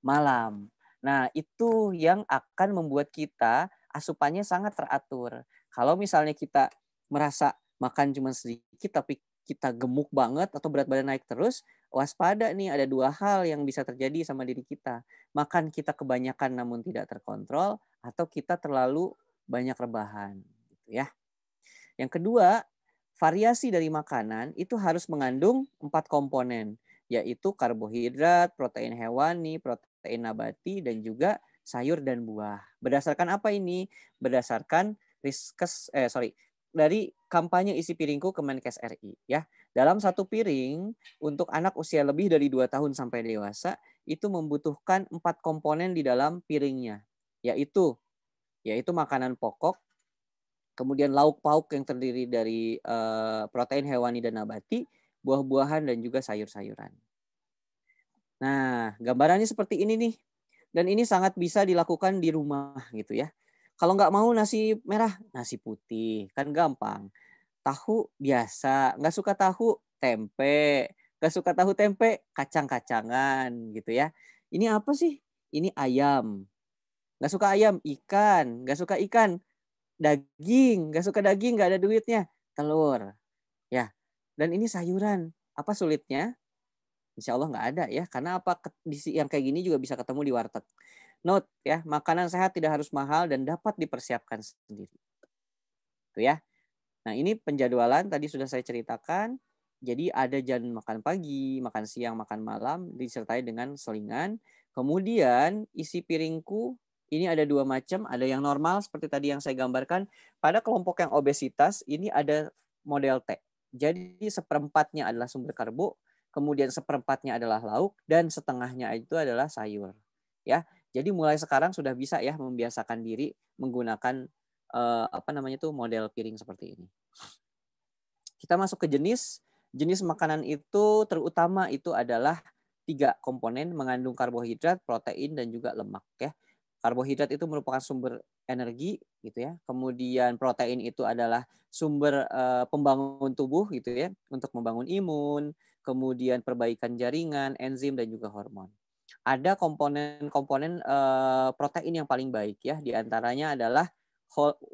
malam. Nah itu yang akan membuat kita asupannya sangat teratur. Kalau misalnya kita merasa makan cuma sedikit tapi kita gemuk banget atau berat badan naik terus, waspada nih, ada 2 hal yang bisa terjadi sama diri kita. Makan kita kebanyakan namun tidak terkontrol, atau kita terlalu banyak rebahan. Gitu ya. Yang kedua, variasi dari makanan itu harus mengandung 4 komponen, yaitu karbohidrat, protein hewani, protein nabati, dan juga sayur dan buah. Berdasarkan apa ini? Berdasarkan dari kampanye isi piringku Kemenkes RI ya. Dalam satu piring untuk anak usia lebih dari 2 tahun sampai dewasa itu membutuhkan 4 komponen di dalam piringnya, yaitu makanan pokok, kemudian lauk pauk yang terdiri dari protein hewani dan nabati, buah-buahan dan juga sayur-sayuran. Nah, gambarannya seperti ini nih. Dan ini sangat bisa dilakukan di rumah gitu ya. Kalau nggak mau nasi merah, nasi putih, kan gampang. Tahu biasa, nggak suka tahu tempe, nggak suka tahu tempe kacang-kacangan gitu ya. Ini apa sih? Ini ayam. Nggak suka ayam, ikan. Nggak suka ikan, daging. Nggak suka daging, nggak ada duitnya, telur. Ya. Dan ini sayuran. Apa sulitnya? Insya Allah nggak ada ya. Karena apa? Yang kayak gini juga bisa ketemu di warteg. Note ya, makanan sehat tidak harus mahal dan dapat dipersiapkan sendiri. Itu ya. Nah, ini penjadwalan tadi sudah saya ceritakan. Jadi ada jam makan pagi, makan siang, makan malam disertai dengan selingan. Kemudian isi piringku ini ada 2 macam, ada yang normal seperti tadi yang saya gambarkan. Pada kelompok yang obesitas ini ada model T. Jadi 1/4-nya adalah sumber karbo, kemudian 1/4-nya adalah lauk, dan setengahnya itu adalah sayur. Ya, jadi mulai sekarang sudah bisa ya membiasakan diri menggunakan model piring seperti ini. Kita masuk ke jenis makanan itu terutama itu adalah 3 komponen, mengandung karbohidrat, protein, dan juga lemak ya. Karbohidrat itu merupakan sumber energi gitu ya. Kemudian protein itu adalah sumber pembangun tubuh gitu ya, untuk membangun imun, kemudian perbaikan jaringan, enzim, dan juga hormon. Ada komponen-komponen protein yang paling baik ya, diantaranya adalah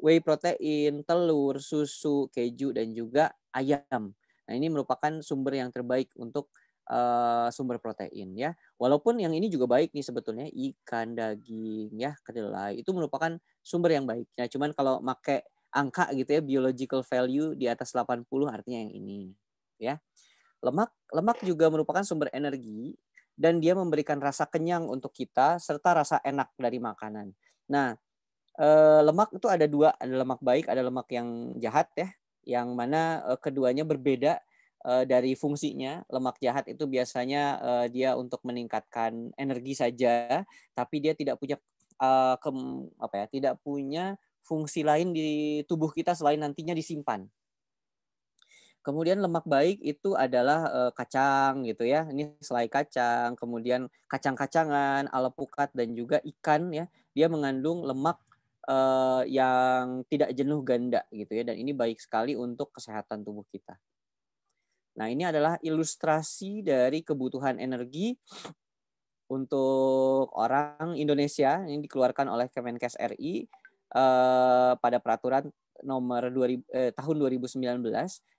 whey protein, telur, susu, keju, dan juga ayam. Nah, ini merupakan sumber yang terbaik untuk sumber protein ya. Walaupun yang ini juga baik nih sebetulnya, ikan, daging ya, kedelai itu merupakan sumber yang baik. Nah, cuman kalau pakai angka gitu ya, biological value di atas 80 artinya yang ini ya. Lemak juga merupakan sumber energi dan dia memberikan rasa kenyang untuk kita serta rasa enak dari makanan. Nah, lemak itu ada dua, ada lemak baik, ada lemak yang jahat ya, yang mana keduanya berbeda dari fungsinya. Lemak jahat itu biasanya dia untuk meningkatkan energi saja, tapi dia tidak punya tidak punya fungsi lain di tubuh kita selain nantinya disimpan. Kemudian lemak baik itu adalah kacang gitu ya. Ini selai kacang, kemudian kacang-kacangan, alpukat dan juga ikan ya. Dia mengandung lemak yang tidak jenuh ganda gitu ya, dan ini baik sekali untuk kesehatan tubuh kita. Nah, ini adalah ilustrasi dari kebutuhan energi untuk orang Indonesia yang dikeluarkan oleh Kemenkes RI pada peraturan nomor tahun 2019,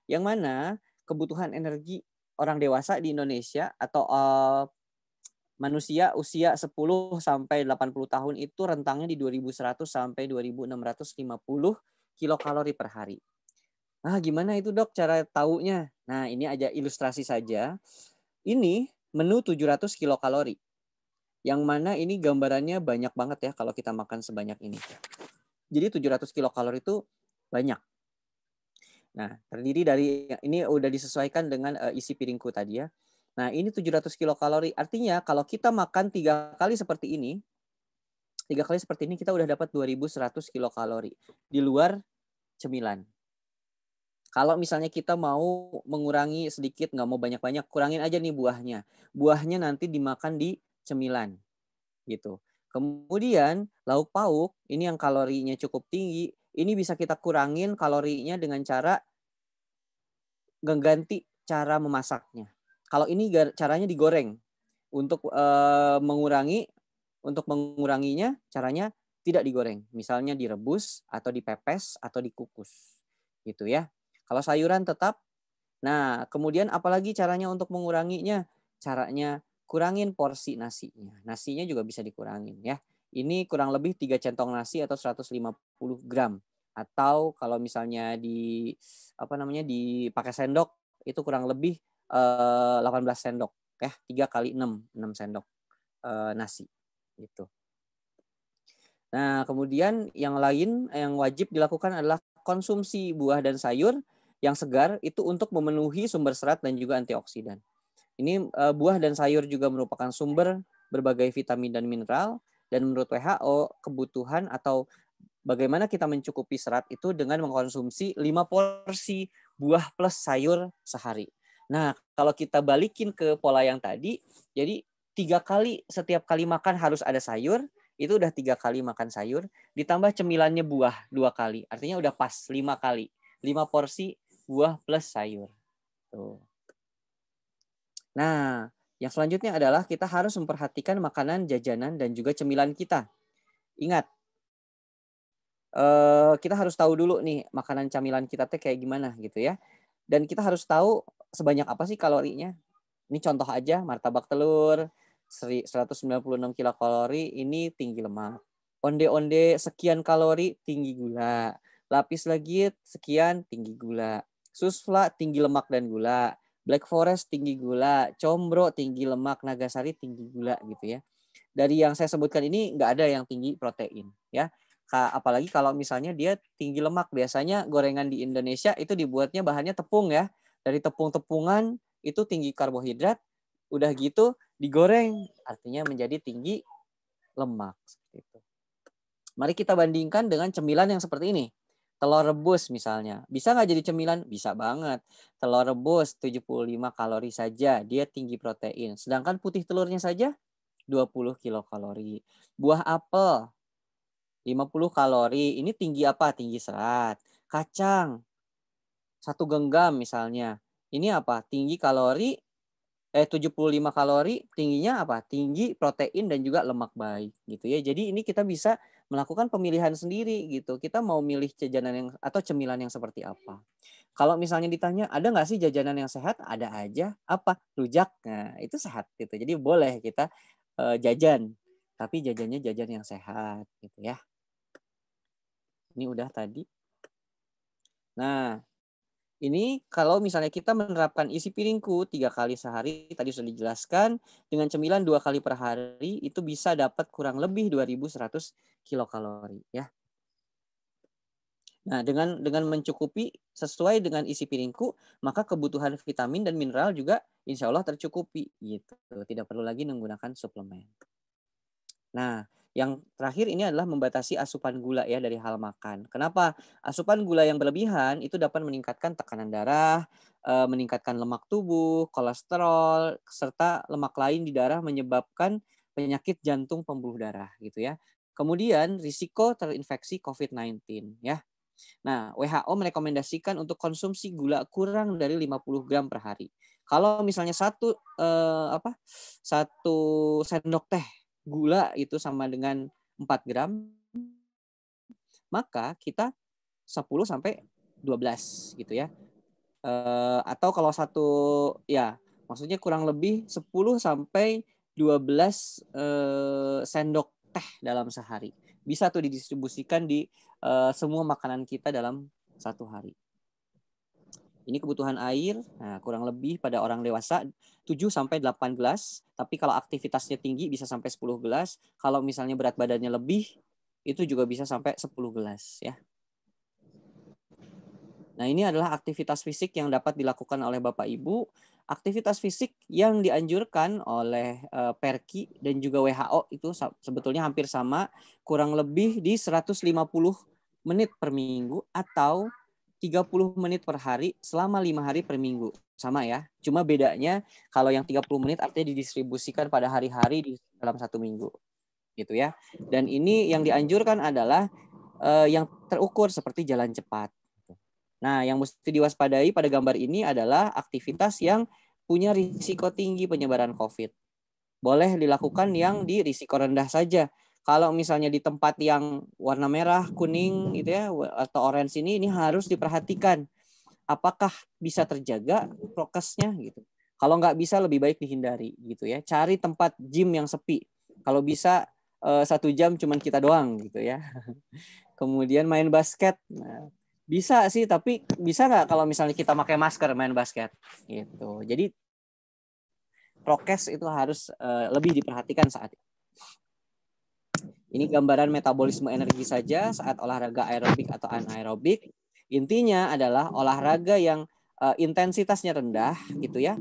yang mana kebutuhan energi orang dewasa di Indonesia atau manusia usia 10 sampai 80 tahun itu rentangnya di 2100 sampai 2650 kilokalori per hari. Ah, gimana itu dok cara taunya? Nah, ini aja ilustrasi saja. Ini menu 700 kilokalori. Yang mana ini gambarannya banyak banget ya kalau kita makan sebanyak ini. Jadi 700 kilokalori itu banyak. Nah, terdiri dari, ini udah disesuaikan dengan isi piringku tadi ya. Nah, ini 700 kilokalori. Artinya kalau kita makan 3 kali seperti ini, 3 kali seperti ini kita udah dapat 2100 kilokalori di luar cemilan. Kalau misalnya kita mau mengurangi sedikit, nggak mau banyak-banyak, kurangin aja nih buahnya. Buahnya nanti dimakan di cemilan, gitu. Kemudian lauk pauk, ini yang kalorinya cukup tinggi, ini bisa kita kurangin kalorinya dengan cara mengganti cara memasaknya. Kalau ini caranya digoreng, untuk menguranginya caranya tidak digoreng. Misalnya direbus atau dipepes atau dikukus, gitu ya. Kalau sayuran tetap. Nah, kemudian apalagi caranya untuk menguranginya? Caranya kurangin porsi nasinya. Nasinya juga bisa dikurangin ya. Ini kurang lebih 3 centong nasi atau 150 gram. Atau kalau misalnya dipakai sendok itu kurang lebih 18 sendok ya, 3 kali 6 sendok nasi gitu. Nah, kemudian yang lain yang wajib dilakukan adalah konsumsi buah dan sayur yang segar itu untuk memenuhi sumber serat dan juga antioksidan. Ini buah dan sayur juga merupakan sumber berbagai vitamin dan mineral, dan menurut WHO kebutuhan atau bagaimana kita mencukupi serat itu dengan mengkonsumsi 5 porsi buah plus sayur sehari. Nah, kalau kita balikin ke pola yang tadi, jadi 3 kali setiap kali makan harus ada sayur, itu udah 3 kali makan sayur, ditambah cemilannya buah 2 kali. Artinya udah pas 5 kali. 5 porsi buah plus sayur. Tuh. Nah, yang selanjutnya adalah kita harus memperhatikan makanan, jajanan, dan juga cemilan kita. Ingat, kita harus tahu dulu nih makanan camilan kita teh kayak gimana gitu ya. Dan kita harus tahu sebanyak apa sih kalorinya. Ini contoh aja, martabak telur 196 kilokalori ini tinggi lemak. Onde-onde sekian kalori tinggi gula. Lapis legit sekian tinggi gula. Susvla tinggi lemak dan gula. Black Forest tinggi gula. Combro tinggi lemak. Nagasari tinggi gula gitu ya. Dari yang saya sebutkan ini nggak ada yang tinggi protein ya. Apalagi kalau misalnya dia tinggi lemak. Biasanya gorengan di Indonesia itu dibuatnya bahannya tepung ya. Dari tepung-tepungan itu tinggi karbohidrat. Udah gitu digoreng, artinya menjadi tinggi lemak. Seperti itu. Mari kita bandingkan dengan cemilan yang seperti ini. Telur rebus misalnya. Bisa nggak jadi cemilan? Bisa banget. Telur rebus 75 kalori saja. Dia tinggi protein. Sedangkan putih telurnya saja 20 kilokalori. Buah apel 50 kalori. Ini tinggi apa? Tinggi serat. Kacang 1 genggam misalnya. Ini apa? Tinggi kalori 75 kalori, tingginya apa? Tinggi protein dan juga lemak baik gitu ya. Jadi ini kita bisa melakukan pemilihan sendiri gitu. Kita mau milih jajanan yang atau cemilan yang seperti apa. Kalau misalnya ditanya, ada nggak sih jajanan yang sehat? Ada aja. Apa? Rujak. Nah, itu sehat gitu. Jadi boleh kita jajan. Tapi jajannya jajan yang sehat gitu ya. Ini udah tadi. Nah, ini kalau misalnya kita menerapkan isi piringku 3 kali sehari, tadi sudah dijelaskan, dengan cemilan 2 kali per hari, itu bisa dapat kurang lebih 2.100 kilokalori ya. Nah, dengan mencukupi sesuai dengan isi piringku, maka kebutuhan vitamin dan mineral juga insya Allah tercukupi gitu. Tidak perlu lagi menggunakan suplemen. Nah, yang terakhir ini adalah membatasi asupan gula ya dari hal makan. Kenapa? Asupan gula yang berlebihan itu dapat meningkatkan tekanan darah, meningkatkan lemak tubuh, kolesterol, serta lemak lain di darah menyebabkan penyakit jantung pembuluh darah gitu ya. Kemudian risiko terinfeksi COVID-19 ya. Nah, WHO merekomendasikan untuk konsumsi gula kurang dari 50 gram per hari. Kalau misalnya satu sendok teh gula itu sama dengan 4 gram, maka kita 10 sampai 12 gitu ya. Atau kalau maksudnya kurang lebih 10 sampai 12 sendok teh dalam sehari. Bisa tuh didistribusikan di semua makanan kita dalam satu hari. Ini kebutuhan air, nah kurang lebih pada orang dewasa 7 sampai 8 gelas, tapi kalau aktivitasnya tinggi bisa sampai 10 gelas. Kalau misalnya berat badannya lebih, itu juga bisa sampai 10 gelas ya. Nah, ini adalah aktivitas fisik yang dapat dilakukan oleh Bapak Ibu. Aktivitas fisik yang dianjurkan oleh Perki dan juga WHO itu sebetulnya hampir sama, kurang lebih di 150 menit per minggu atau 30 menit per hari selama 5 hari per minggu. Sama ya. Cuma bedanya kalau yang 30 menit artinya didistribusikan pada hari-hari di dalam satu minggu. Gitu ya. Dan ini yang dianjurkan adalah yang terukur seperti jalan cepat. Nah, yang mesti diwaspadai pada gambar ini adalah aktivitas yang punya risiko tinggi penyebaran COVID. Boleh dilakukan yang di risiko rendah saja. Kalau misalnya di tempat yang warna merah, kuning gitu ya, atau orange ini harus diperhatikan. Apakah bisa terjaga prokesnya gitu. Kalau nggak bisa lebih baik dihindari gitu ya. Cari tempat gym yang sepi. Kalau bisa 1 jam cuman kita doang gitu ya. Kemudian main basket. Nah, bisa sih, tapi bisa nggak kalau misalnya kita pakai masker main basket gitu. Jadi prokes itu harus lebih diperhatikan saat ini. Ini gambaran metabolisme energi saja saat olahraga aerobik atau anaerobik. Intinya adalah olahraga yang intensitasnya rendah gitu ya,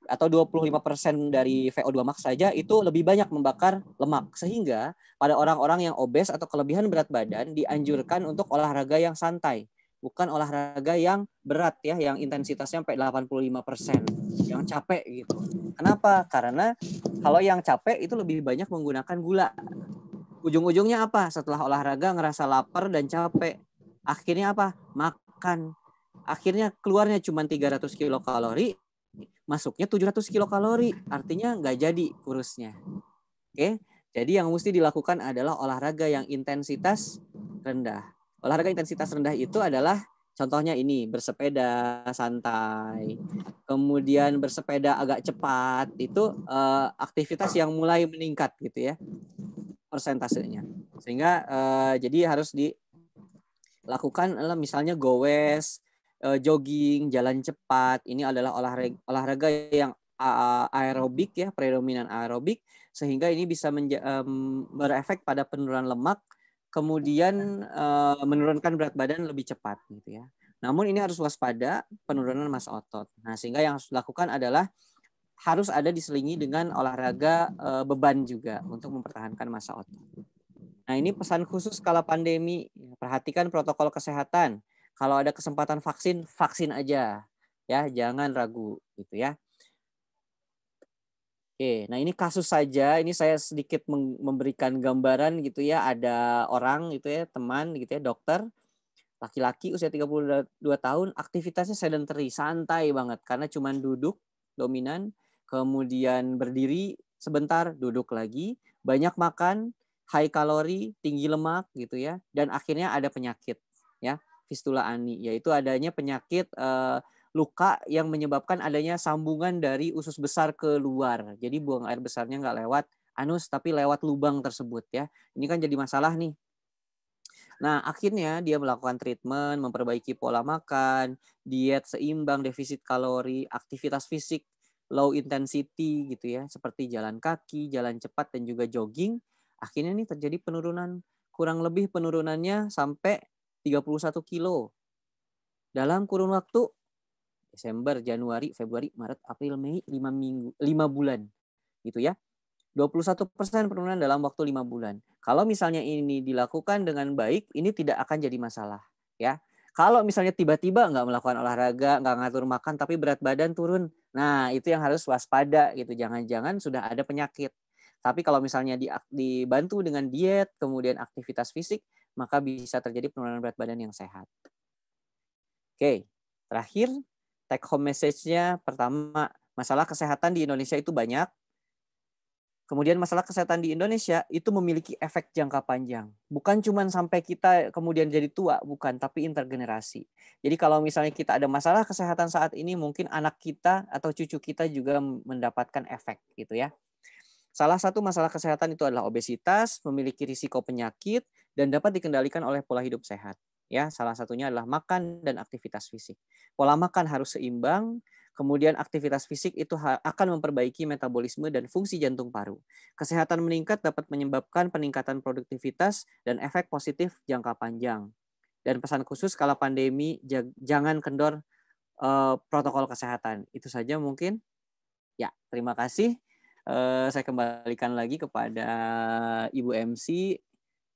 atau 25% dari VO2 max saja itu lebih banyak membakar lemak. Sehingga pada orang-orang yang obes atau kelebihan berat badan dianjurkan untuk olahraga yang santai. Bukan olahraga yang berat ya, yang intensitasnya sampai 85%, yang capek gitu. Kenapa? Karena kalau yang capek itu lebih banyak menggunakan gula. Ujung-ujungnya apa? Setelah olahraga ngerasa lapar dan capek. Akhirnya apa? Makan. Akhirnya keluarnya cuma 300 kilokalori, masuknya 700 kilokalori. Artinya nggak jadi kurusnya. Oke? Jadi yang mesti dilakukan adalah olahraga yang intensitas rendah. Olahraga intensitas rendah itu adalah contohnya ini, bersepeda santai, kemudian bersepeda agak cepat, itu aktivitas yang mulai meningkat gitu ya persentasenya. Sehingga jadi harus dilakukan misalnya goes, jogging, jalan cepat. Ini adalah olahraga yang aerobik ya, predominan aerobik, sehingga ini bisa berefek pada penurunan lemak, kemudian menurunkan berat badan lebih cepat gitu ya. Namun ini harus waspada penurunan massa otot. Nah, sehingga yang harus dilakukan adalah harus ada diselingi dengan olahraga beban juga untuk mempertahankan massa otot. Nah, ini pesan khusus kala pandemi, perhatikan protokol kesehatan. Kalau ada kesempatan vaksin, vaksin aja. Ya, jangan ragu gitu ya. Oke, nah ini kasus saja. Ini saya sedikit memberikan gambaran gitu ya. Ada orang gitu ya, teman gitu ya, dokter, laki-laki usia 32 tahun, aktivitasnya sedentary, santai banget karena cuma duduk dominan, kemudian berdiri sebentar, duduk lagi, banyak makan, high kalori, tinggi lemak gitu ya, dan akhirnya ada penyakit ya, fistula ani, yaitu adanya penyakit luka yang menyebabkan adanya sambungan dari usus besar ke luar. Jadi buang air besarnya nggak lewat anus tapi lewat lubang tersebut ya. Ini kan jadi masalah nih. Nah, akhirnya dia melakukan treatment, memperbaiki pola makan, diet seimbang, defisit kalori, aktivitas fisik low intensity gitu ya, seperti jalan kaki, jalan cepat dan juga jogging. Akhirnya nih terjadi penurunan, kurang lebih penurunannya sampai 31 kilo dalam kurun waktu Desember, Januari, Februari, Maret, April, Mei, 5 bulan gitu ya. 21% penurunan dalam waktu 5 bulan. Kalau misalnya ini dilakukan dengan baik, ini tidak akan jadi masalah. Ya, kalau misalnya tiba-tiba nggak melakukan olahraga, nggak ngatur makan, tapi berat badan turun, nah itu yang harus waspada gitu. Jangan-jangan sudah ada penyakit. Tapi kalau misalnya dibantu dengan diet, kemudian aktivitas fisik, maka bisa terjadi penurunan berat badan yang sehat. Oke, terakhir take home message-nya pertama, masalah kesehatan di Indonesia itu banyak. Kemudian masalah kesehatan di Indonesia itu memiliki efek jangka panjang. Bukan cuma sampai kita kemudian jadi tua, bukan, tapi intergenerasi. Jadi kalau misalnya kita ada masalah kesehatan saat ini, mungkin anak kita atau cucu kita juga mendapatkan efek gitu ya. Salah satu masalah kesehatan itu adalah obesitas, memiliki risiko penyakit, dan dapat dikendalikan oleh pola hidup sehat. Ya, salah satunya adalah makan dan aktivitas fisik. Pola makan harus seimbang. Kemudian aktivitas fisik itu akan memperbaiki metabolisme dan fungsi jantung paru. Kesehatan meningkat dapat menyebabkan peningkatan produktivitas dan efek positif jangka panjang. Dan pesan khusus kala pandemi, jangan kendor protokol kesehatan. Itu saja mungkin. Ya, terima kasih. Saya kembalikan lagi kepada Ibu MC.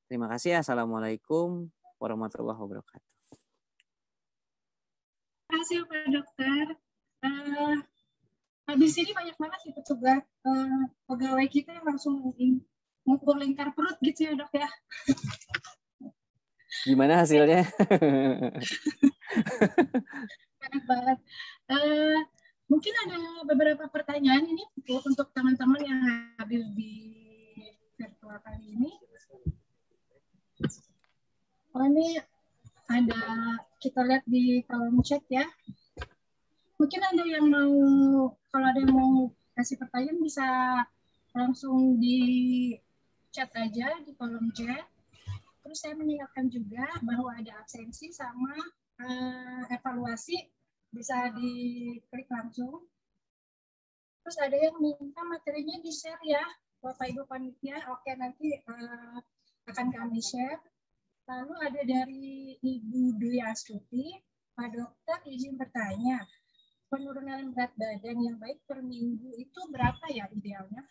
Terima kasih. Assalamualaikum warahmatullahi wabarakatuh. Terima kasih Pak Dokter. Habis ini banyak banget sih petugas pegawai kita yang langsung mengukur lingkar perut gitu ya Dok ya. Gimana hasilnya? Banyak banget. Mungkin ada beberapa pertanyaan ini untuk teman-teman yang hadir di virtual kali ini. Oh ini ada, kita lihat di kolom chat ya. Mungkin ada yang mau, kalau ada yang mau kasih pertanyaan bisa langsung di chat aja di kolom chat. Terus saya mengingatkan juga bahwa ada absensi sama evaluasi bisa diklik langsung. Terus ada yang minta materinya di-share ya, Bapak Ibu Panitia. Oke, nanti akan kami share. Lalu ada dari Ibu Dwi Astuti, Pak Dokter izin bertanya, penurunan berat badan yang baik per minggu itu berapa ya idealnya?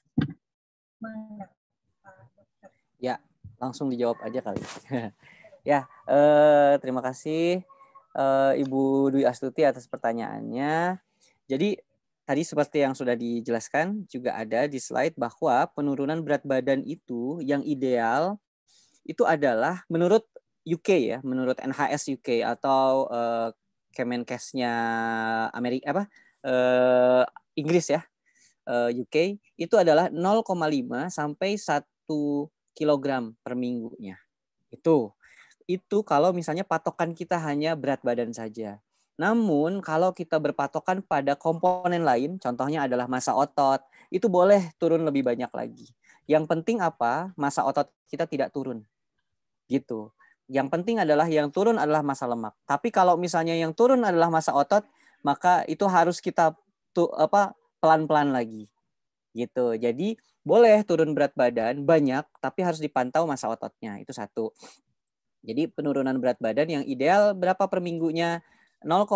Ya, langsung dijawab aja kali. Ya, terima kasih Ibu Dwi Astuti atas pertanyaannya. Jadi tadi seperti yang sudah dijelaskan juga ada di slide bahwa penurunan berat badan itu yang ideal itu adalah menurut UK ya, menurut NHS UK atau Kemenkesnya Amerika Inggris ya, UK itu adalah 0,5 sampai 1 kilogram per minggunya. Itu kalau misalnya patokan kita hanya berat badan saja. Namun kalau kita berpatokan pada komponen lain, contohnya adalah massa otot, itu boleh turun lebih banyak lagi. Yang penting apa? Massa otot kita tidak turun. Gitu. Yang penting adalah yang turun adalah massa lemak. Tapi kalau misalnya yang turun adalah massa otot, maka itu harus kita pelan-pelan lagi. Gitu. Jadi boleh turun berat badan banyak, tapi harus dipantau massa ototnya. Itu satu. Jadi penurunan berat badan yang ideal berapa per minggunya? 0,5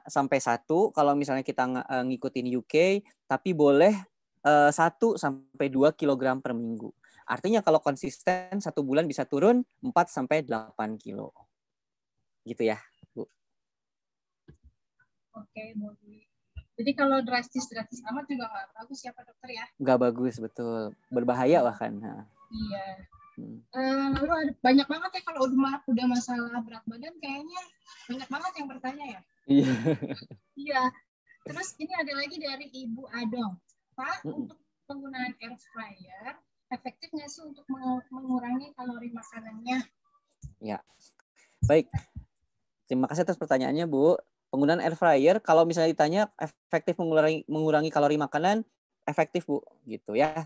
sampai 1 kalau misalnya kita ngikutin UK, tapi boleh 1 sampai 2 kg per minggu. Artinya kalau konsisten 1 bulan bisa turun 4 sampai 8 kilo. Gitu ya, Bu. Oke, Bu. Jadi kalau drastis amat juga nggak bagus ya Pak Dokter ya? Nggak bagus, betul. Berbahaya bahkan. Nah. Iya. Lalu ada banyak banget ya kalau udah masalah berat badan kayaknya banyak banget yang bertanya ya. Iya. Iya. Terus ini ada lagi dari Ibu Adong. Pak, untuk penggunaan air fryer efektif nggak sih untuk mengurangi kalori makanannya? Ya, baik. Terima kasih atas pertanyaannya, Bu. Penggunaan air fryer, kalau misalnya ditanya efektif mengurangi kalori makanan, efektif, Bu. Gitu ya.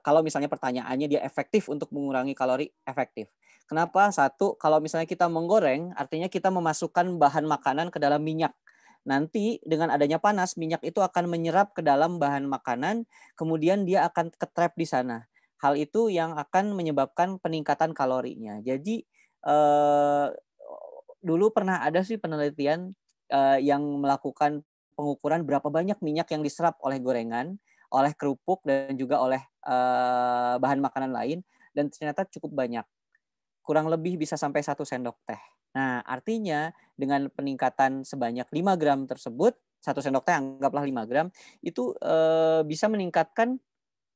Kalau misalnya pertanyaannya dia efektif untuk mengurangi kalori, efektif. Kenapa? Satu, kalau misalnya kita menggoreng, artinya kita memasukkan bahan makanan ke dalam minyak. Nanti dengan adanya panas, minyak itu akan menyerap ke dalam bahan makanan, kemudian dia akan ketrap di sana. Hal itu yang akan menyebabkan peningkatan kalorinya. Jadi dulu pernah ada sih penelitian yang melakukan pengukuran berapa banyak minyak yang diserap oleh gorengan, oleh kerupuk, dan juga oleh bahan makanan lain, dan ternyata cukup banyak. Kurang lebih bisa sampai 1 sendok teh. Nah, artinya dengan peningkatan sebanyak 5 gram tersebut, 1 sendok teh anggaplah 5 gram, itu bisa meningkatkan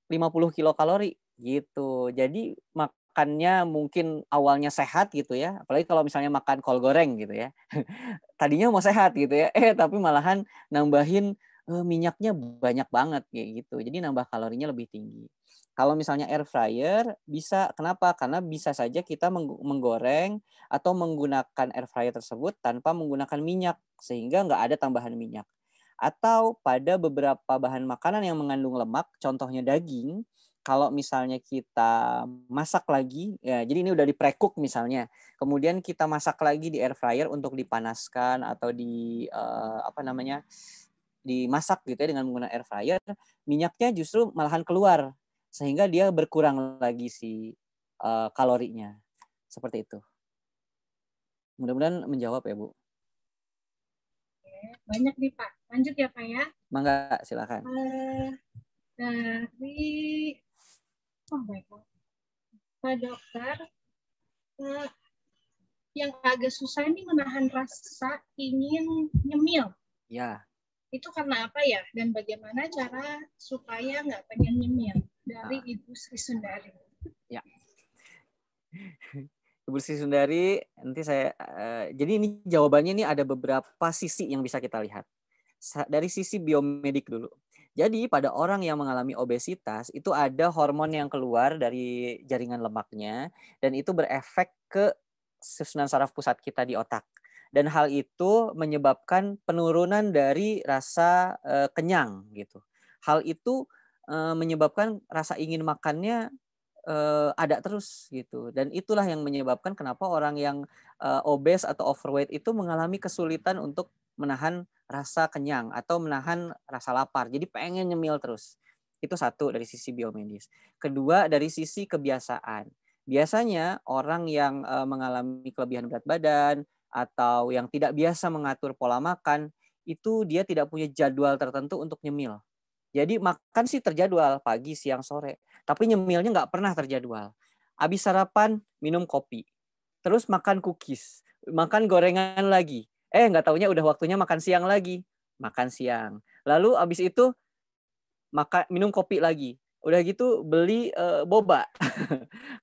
50 kilokalori gitu. Jadi makannya mungkin awalnya sehat gitu ya, apalagi kalau misalnya makan kol goreng gitu ya. Tadinya mau sehat gitu ya, tapi malahan nambahin minyaknya banyak banget kayak gitu. Jadi nambah kalorinya lebih tinggi. Kalau misalnya air fryer bisa, kenapa? Karena bisa saja kita menggoreng atau menggunakan air fryer tersebut tanpa menggunakan minyak, sehingga nggak ada tambahan minyak. Atau pada beberapa bahan makanan yang mengandung lemak, contohnya daging, kalau misalnya kita masak lagi, ya jadi ini udah di pre-cook misalnya, kemudian kita masak lagi di air fryer untuk dipanaskan atau dimasak gitu ya dengan menggunakan air fryer, minyaknya justru malahan keluar sehingga dia berkurang lagi si kalorinya. Seperti itu. Mudah-mudahan menjawab ya, Bu. Banyak nih, Pak. Lanjut ya, Pak ya. Mangga, silakan. Dari baik, Pak Dokter, yang agak susah ini menahan rasa ingin nyemil. Ya. Itu karena apa ya? Dan bagaimana cara supaya nggak pengen nyemil? Dari Ibu Sri Sundari. Ya. Ibu Sri Sundari, nanti saya jadi ini jawabannya ini ada beberapa sisi yang bisa kita lihat. Dari sisi biomedik dulu. Jadi pada orang yang mengalami obesitas itu ada hormon yang keluar dari jaringan lemaknya dan itu berefek ke susunan saraf pusat kita di otak. Dan hal itu menyebabkan penurunan dari rasa kenyang gitu. Hal itu menyebabkan rasa ingin makannya ada terus gitu, dan itulah yang menyebabkan kenapa orang yang obes atau overweight itu mengalami kesulitan untuk menahan rasa kenyang atau menahan rasa lapar, jadi pengen nyemil terus. Itu satu dari sisi biomedis. Kedua dari sisi kebiasaan, biasanya orang yang mengalami kelebihan berat badan atau yang tidak biasa mengatur pola makan itu dia tidak punya jadwal tertentu untuk nyemil. Jadi makan sih terjadwal pagi, siang, sore. Tapi nyemilnya nggak pernah terjadwal. Habis sarapan, minum kopi. Terus makan cookies. Makan gorengan lagi. Nggak taunya udah waktunya makan siang lagi. Makan siang. Lalu habis itu minum kopi lagi. Udah gitu beli boba.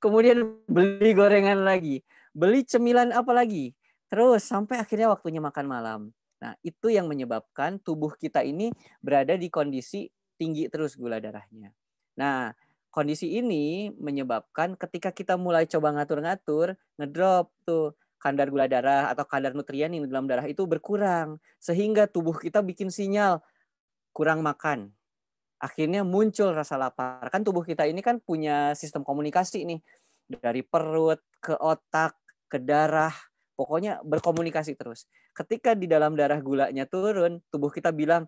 Kemudian beli gorengan lagi. Beli cemilan apa lagi. Terus sampai akhirnya waktunya makan malam. Nah, itu yang menyebabkan tubuh kita ini berada di kondisi tinggi terus gula darahnya. Nah, kondisi ini menyebabkan ketika kita mulai coba ngatur-ngatur, ngedrop tuh kadar gula darah atau kadar nutrien yang di dalam darah itu berkurang. Sehingga tubuh kita bikin sinyal kurang makan. Akhirnya muncul rasa lapar. Kan tubuh kita ini kan punya sistem komunikasi nih. Dari perut, ke otak, ke darah. Pokoknya berkomunikasi terus. Ketika di dalam darah gulanya turun, tubuh kita bilang,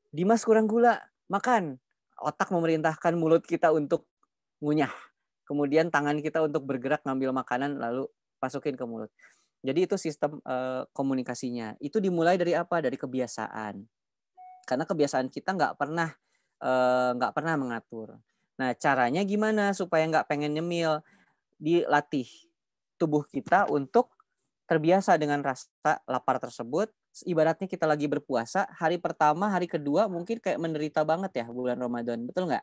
Dimas kurang gula, makan. Otak memerintahkan mulut kita untuk ngunyah. Kemudian tangan kita untuk bergerak ngambil makanan lalu masukin ke mulut. Jadi itu sistem komunikasinya. Itu dimulai dari apa? Dari kebiasaan. Karena kebiasaan kita nggak pernah mengatur. Nah, caranya gimana supaya nggak pengen nyemil? Dilatih tubuh kita untuk terbiasa dengan rasa lapar tersebut. Ibaratnya kita lagi berpuasa, hari pertama, hari kedua mungkin kayak menderita banget ya bulan Ramadan, betul nggak?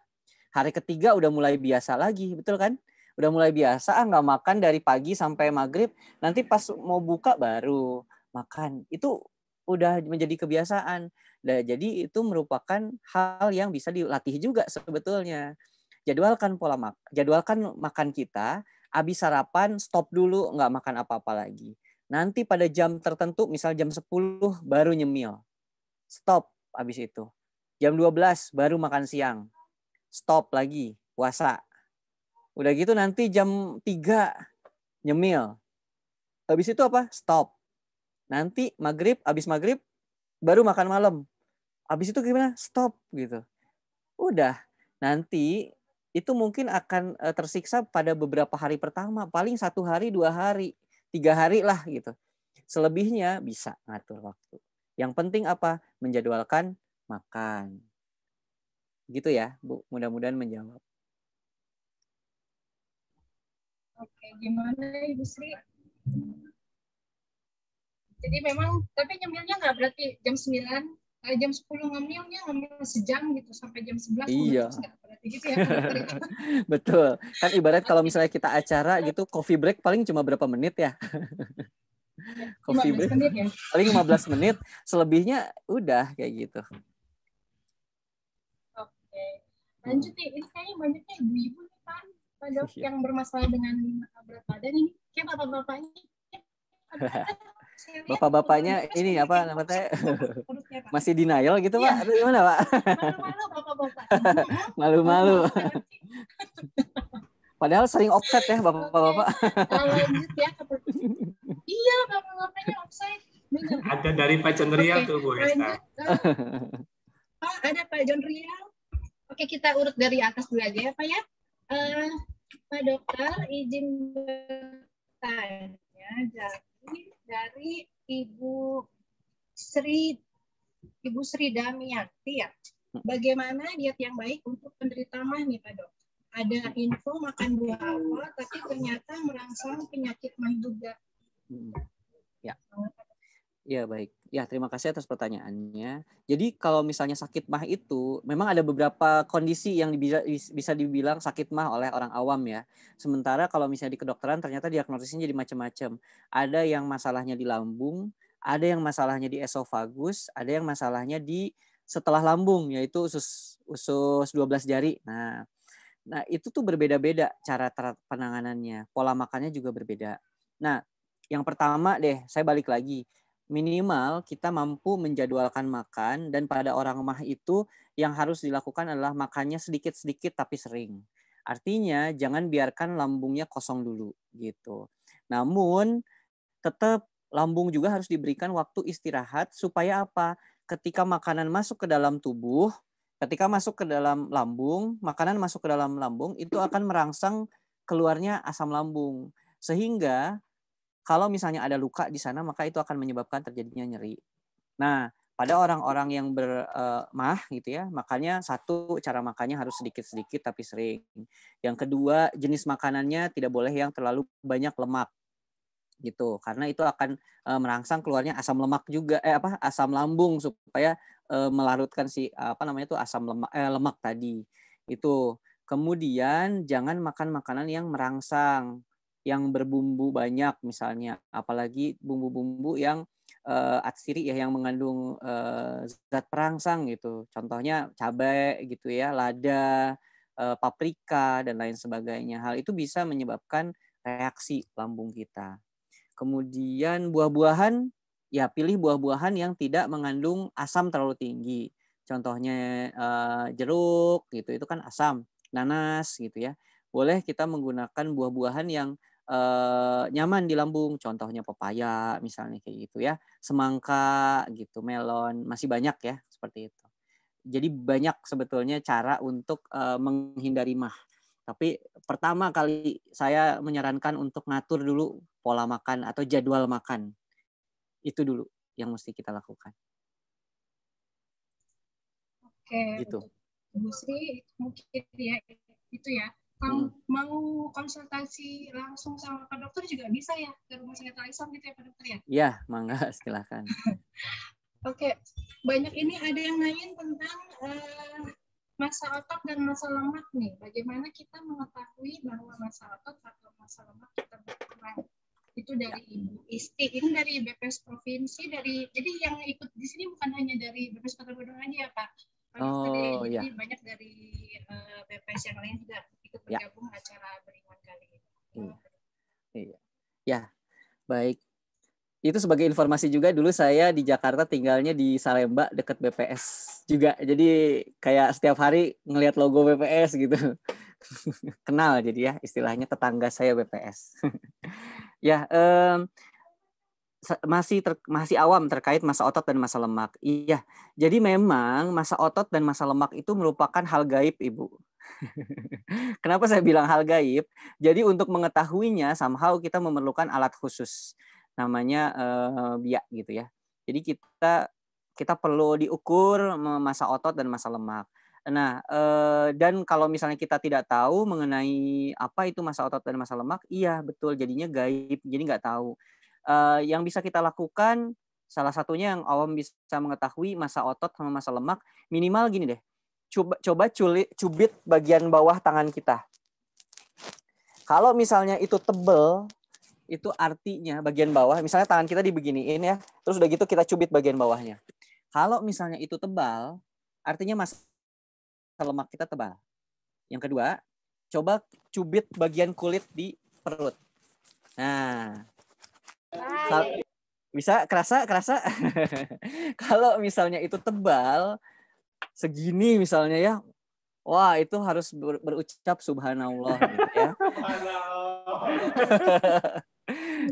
Hari ketiga udah mulai biasa lagi, betul kan? Udah mulai biasa, nggak makan dari pagi sampai maghrib, nanti pas mau buka baru makan. Itu udah menjadi kebiasaan. Nah, jadi itu merupakan hal yang bisa dilatih juga sebetulnya. jadwalkan jadwalkan makan kita, habis sarapan stop dulu, nggak makan apa-apa lagi. Nanti pada jam tertentu, misal jam 10 baru nyemil. Stop habis itu. Jam 12 baru makan siang. Stop lagi, puasa. Udah gitu nanti jam 3 nyemil. Habis itu apa? Stop. Nanti habis maghrib baru makan malam. Habis itu gimana? Stop gitu. Udah. Nanti itu mungkin akan tersiksa pada beberapa hari pertama. Paling 1 hari, 2 hari, 3 hari lah gitu. Selebihnya bisa ngatur waktu. Yang penting apa? Menjadwalkan makan. Gitu ya, Bu. Mudah-mudahan menjawab. Oke, gimana Ibu Sri? Jadi memang, tapi nyemilnya nggak berarti jam 9, jam 10 ngemil sejam gitu, sampai jam 11. Iya. Berarti gitu ya, Betul. Kan ibarat kalau misalnya kita acara gitu, coffee break paling cuma berapa menit ya? Coffee break menit ya? paling 15 menit, selebihnya udah kayak gitu. Oke. Lanjut nih, ini kayaknya banyaknya ibu-ibu nih kan, Dok, yang bermasalah dengan berat badan ini. Kayak bapak-bapaknya. Bapak-bapaknya ini apa namanya? Masih denial gitu, Pak? Atau gimana, Pak? Malu-malu bapak-bapak. Malu-malu. Padahal sering offset ya bapak-bapak. Lanjut ya. Iya, bapak-bapaknya offset. Ada dari Pak John Rial tuh, Bu Esta. Oh, ada Pak John Rial. Oke, kita urut dari atas dulu aja ya, Pak ya. Pak Dokter, izin bertanya dari Ibu Sri Damiati ya. Bagaimana diet yang baik untuk penderita MAH nih Pak Dok? Ada info makan buah apa, tapi ternyata merangsang penyakit MAH juga. Ya. Ya baik. Ya terima kasih atas pertanyaannya. Jadi kalau misalnya sakit MAH itu memang ada beberapa kondisi yang bisa dibilang sakit MAH oleh orang awam ya. Sementara kalau misalnya di kedokteran ternyata diagnosisnya jadi macam-macam. Ada yang masalahnya di lambung, ada yang masalahnya di esofagus, ada yang masalahnya di setelah lambung yaitu usus 12 jari. Nah itu tuh berbeda-beda cara penanganannya. Pola makannya juga berbeda. Nah, yang pertama deh, saya balik lagi. Minimal kita mampu menjadwalkan makan dan pada orang MAH itu yang harus dilakukan adalah makannya sedikit-sedikit tapi sering. Artinya jangan biarkan lambungnya kosong dulu gitu. Namun tetap lambung juga harus diberikan waktu istirahat supaya apa? Ketika makanan masuk ke dalam tubuh, ketika masuk ke dalam lambung, makanan masuk ke dalam lambung itu akan merangsang keluarnya asam lambung. Sehingga kalau misalnya ada luka di sana, maka itu akan menyebabkan terjadinya nyeri. Nah, pada orang-orang yang MAH gitu ya, makanya satu cara makannya harus sedikit-sedikit tapi sering. Yang kedua, jenis makanannya tidak boleh yang terlalu banyak lemak gitu, karena itu akan merangsang keluarnya asam lemak juga, asam lambung supaya melarutkan si asam lemak tadi. Itu. Kemudian jangan makan makanan yang merangsang, yang berbumbu banyak misalnya, apalagi bumbu-bumbu yang atsiri ya, yang mengandung zat perangsang gitu. Contohnya cabai gitu ya, lada, paprika dan lain sebagainya. Hal itu bisa menyebabkan reaksi lambung kita. Kemudian buah-buahan, ya pilih buah-buahan yang tidak mengandung asam terlalu tinggi. Contohnya jeruk gitu, itu kan asam. Nanas gitu ya. Boleh kita menggunakan buah-buahan yang nyaman di lambung, contohnya pepaya misalnya kayak gitu ya, semangka gitu, melon, masih banyak ya seperti itu. Jadi banyak sebetulnya cara untuk menghindari MAH. Tapi pertama kali saya menyarankan untuk ngatur dulu pola makan atau jadwal makan. Itu dulu yang mesti kita lakukan. Oke, gitu. Bu Sri mungkin ya itu ya. Kalau mau konsultasi langsung sama Pak Dokter juga bisa ya, ke rumah sakit Al-Ihsan gitu ya Pak Dokter ya? Iya, mangga silakan. Oke, banyak ini ada yang nanyain tentang massa otot dan massa lemak nih. Bagaimana kita mengetahui bahwa massa otot atau massa lemak kita berkurang? Itu dari Ibu Isti. Ini dari BPS Provinsi, jadi yang ikut di sini bukan hanya dari BPS Kota Bandung aja ya Pak. Oh, jadi iya. banyak dari BPS PPS yang lain juga ikut bergabung acara beriman kali ini. Iya. Ya, baik. Itu sebagai informasi juga, dulu saya di Jakarta tinggalnya di Salemba dekat BPS juga. Jadi kayak setiap hari ngelihat logo BPS gitu. Kenal jadi ya, istilahnya tetangga saya BPS. Ya, masih awam terkait masa otot dan masa lemak. Iya, jadi memang masa otot dan masa lemak itu merupakan hal gaib, Ibu. Kenapa saya bilang hal gaib? Jadi untuk mengetahuinya, somehow kita memerlukan alat khusus, namanya biak gitu ya. Jadi kita perlu diukur masa otot dan masa lemak. Nah, dan kalau misalnya kita tidak tahu mengenai apa itu masa otot dan masa lemak, iya betul, jadinya gaib, jadi nggak tahu. Yang bisa kita lakukan, salah satunya yang awam bisa mengetahui masa otot sama masa lemak, minimal gini deh, coba cubit bagian bawah tangan kita. Kalau misalnya itu tebel, itu artinya bagian bawah, misalnya tangan kita dibeginiin ya, terus udah gitu kita cubit bagian bawahnya. Kalau misalnya itu tebal, artinya masa lemak kita tebal. Yang kedua, coba cubit bagian kulit di perut. Nah, bisa kerasa? Kalau misalnya itu tebal, segini misalnya ya, wah itu harus berucap subhanallah gitu ya.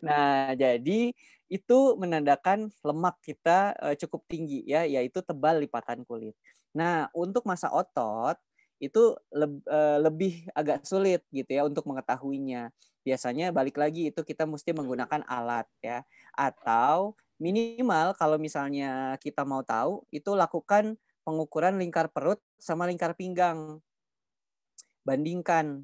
Nah, jadi itu menandakan lemak kita cukup tinggi ya, yaitu tebal lipatan kulit. Nah, untuk masa otot itu lebih agak sulit gitu ya untuk mengetahuinya. Biasanya balik lagi itu kita mesti menggunakan alat ya, atau minimal kalau misalnya kita mau tahu itu lakukan pengukuran lingkar perut sama lingkar pinggang. Bandingkan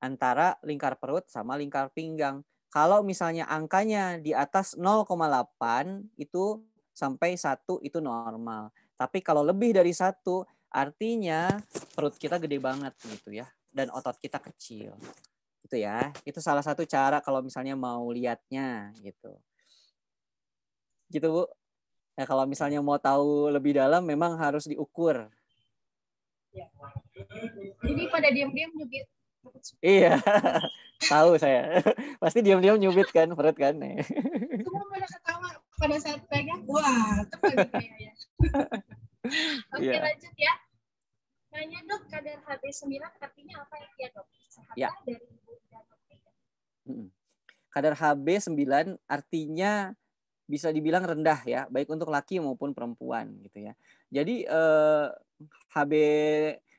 antara lingkar perut sama lingkar pinggang. Kalau misalnya angkanya di atas 0,8 itu sampai 1 itu normal. Tapi kalau lebih dari 1 artinya perut kita gede banget gitu ya, dan otot kita kecil. Gitu ya. Itu salah satu cara kalau misalnya mau lihatnya gitu. Gitu, Bu. Nah, kalau misalnya mau tahu lebih dalam memang harus diukur. Jadi pada diam-diam nyubit. Iya, tahu saya. Pasti diam-diam nyubit kan perut kan. Semua pada ketawa pada saat pegang. Wah, tebal gitu ya. Oke, lanjut ya. Nanya dok, kadar HB9 artinya apa ya dok? Ya. Dari ibu dan kadar HB9 artinya bisa dibilang rendah ya, baik untuk laki maupun perempuan gitu ya. Jadi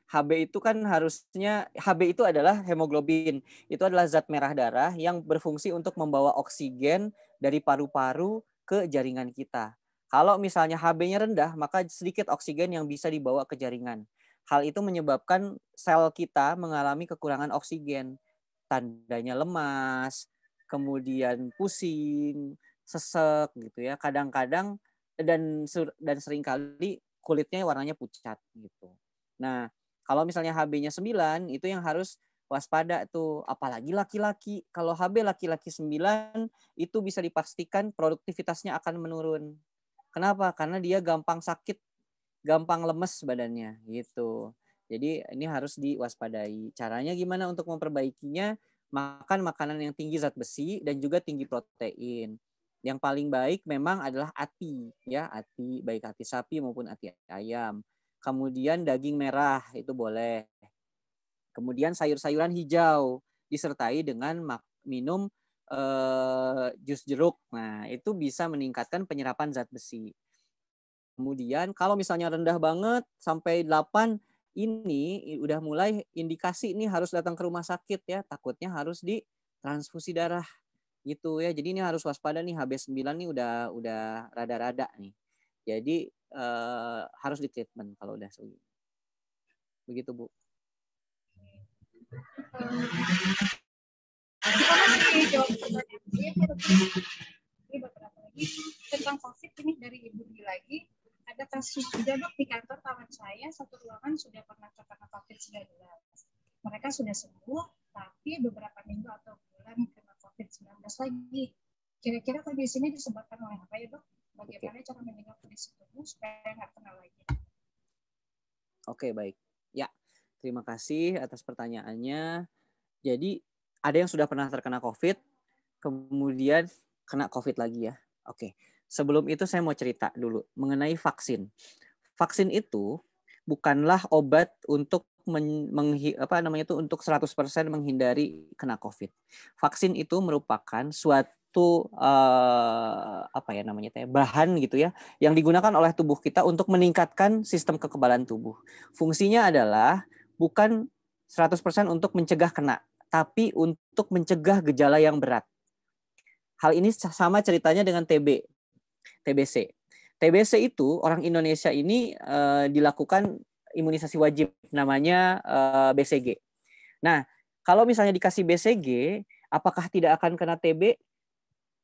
HB itu kan harusnya, HB itu adalah hemoglobin. Itu adalah zat merah darah yang berfungsi untuk membawa oksigen dari paru-paru ke jaringan kita. Kalau misalnya HB-nya rendah, maka sedikit oksigen yang bisa dibawa ke jaringan. Hal itu menyebabkan sel kita mengalami kekurangan oksigen. Tandanya lemas, kemudian pusing, sesek gitu ya. Kadang-kadang dan seringkali kulitnya warnanya pucat gitu. Nah, kalau misalnya HB-nya 9 itu yang harus waspada tuh, apalagi laki-laki. Kalau HB laki-laki 9 itu bisa dipastikan produktivitasnya akan menurun. Kenapa? Karena dia gampang sakit, gampang lemes badannya gitu. Jadi ini harus diwaspadai. Caranya gimana untuk memperbaikinya? Makan makanan yang tinggi zat besi dan juga tinggi protein. Yang paling baik memang adalah ati ya, ati baik ati sapi maupun ati ayam. Kemudian daging merah itu boleh. Kemudian sayur-sayuran hijau disertai dengan minum jus jeruk. Nah, itu bisa meningkatkan penyerapan zat besi. Kemudian kalau misalnya rendah banget sampai 8, ini udah mulai indikasi ini harus datang ke rumah sakit ya, takutnya harus ditransfusi darah gitu ya. Jadi ini harus waspada nih, HB9 nih udah rada-rada nih. Jadi harus di treatment kalau udah segini. Begitu, Bu. Ini beberapa lagi tentang COVID ini dari Ibu lagi. Ada kasus juga dok di kantor kawan saya, satu ruangan sudah pernah terkena COVID-19. Mereka sudah sembuh, tapi beberapa minggu atau bulan kena COVID-19 lagi. Kira-kira kondisi ini disebabkan oleh apa ya dok? Bagaimana cara menjaga kondisi tubuh supaya nggak kena lagi? Oke, baik. Ya, terima kasih atas pertanyaannya. Jadi ada yang sudah pernah terkena COVID, kemudian kena COVID lagi ya. Oke, sebelum itu saya mau cerita dulu mengenai vaksin. Vaksin itu bukanlah obat untuk untuk 100% menghindari kena COVID. Vaksin itu merupakan suatu bahan gitu ya yang digunakan oleh tubuh kita untuk meningkatkan sistem kekebalan tubuh. Fungsinya adalah bukan 100% untuk mencegah kena, tapi untuk mencegah gejala yang berat. Hal ini sama ceritanya dengan TBC. TBC itu orang Indonesia ini dilakukan imunisasi wajib, namanya BCG. Nah, kalau misalnya dikasih BCG, apakah tidak akan kena TB?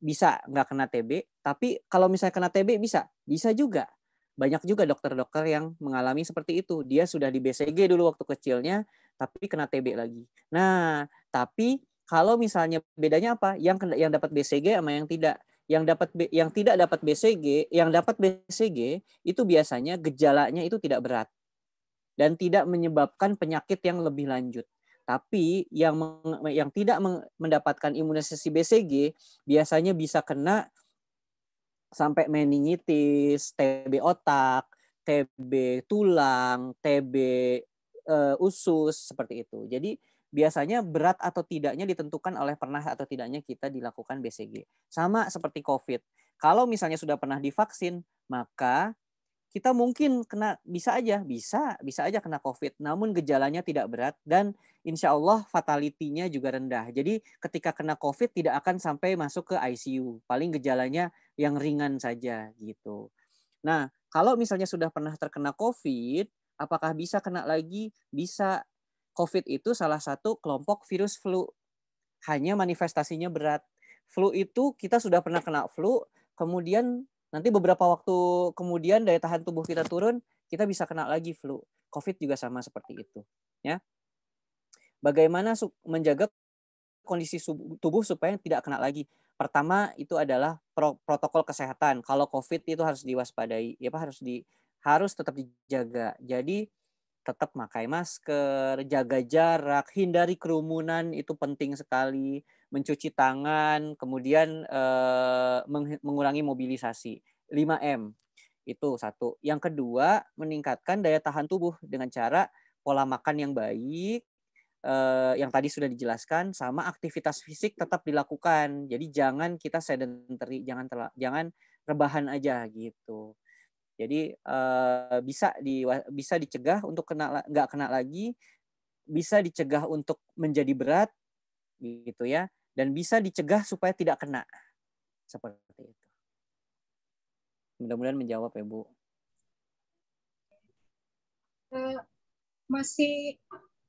Bisa nggak kena TB, tapi kalau misalnya kena TB bisa juga. Banyak juga dokter-dokter yang mengalami seperti itu. Dia sudah di BCG dulu waktu kecilnya, tapi kena TB lagi. Nah, tapi kalau misalnya bedanya apa? Yang dapat BCG sama yang tidak. Yang tidak dapat BCG, yang dapat BCG itu biasanya gejalanya itu tidak berat dan tidak menyebabkan penyakit yang lebih lanjut. Tapi yang tidak mendapatkan imunisasi BCG biasanya bisa kena sampai meningitis, TB otak, TB tulang, TB usus, seperti itu. Jadi biasanya berat atau tidaknya ditentukan oleh pernah atau tidaknya kita dilakukan BCG. Sama seperti COVID. Kalau misalnya sudah pernah divaksin, maka kita mungkin bisa aja kena COVID, namun gejalanya tidak berat dan insya Allah fatality-nya juga rendah. Jadi ketika kena COVID tidak akan sampai masuk ke ICU, paling gejalanya yang ringan saja gitu. Nah, kalau misalnya sudah pernah terkena COVID, apakah bisa kena lagi? Bisa. COVID itu salah satu kelompok virus flu, hanya manifestasinya berat. Flu itu kita sudah pernah kena flu, kemudian nanti beberapa waktu kemudian daya tahan tubuh kita turun, kita bisa kena lagi flu. COVID juga sama seperti itu. Ya. Bagaimana menjaga kondisi tubuh supaya tidak kena lagi? Pertama itu adalah protokol kesehatan. Kalau COVID itu harus diwaspadai, harus tetap dijaga. Jadi tetap pakai masker, jaga jarak, hindari kerumunan, itu penting sekali. Mencuci tangan, kemudian mengurangi mobilisasi. 5M, itu satu. Yang kedua, meningkatkan daya tahan tubuh dengan cara pola makan yang baik, yang tadi sudah dijelaskan, sama aktivitas fisik tetap dilakukan. Jadi jangan kita sedentary, jangan rebahan aja gitu. Jadi bisa dicegah untuk nggak kena lagi, bisa dicegah untuk menjadi berat, gitu ya, dan bisa dicegah supaya tidak kena, seperti itu. Mudah-mudahan menjawab ya Bu. Masih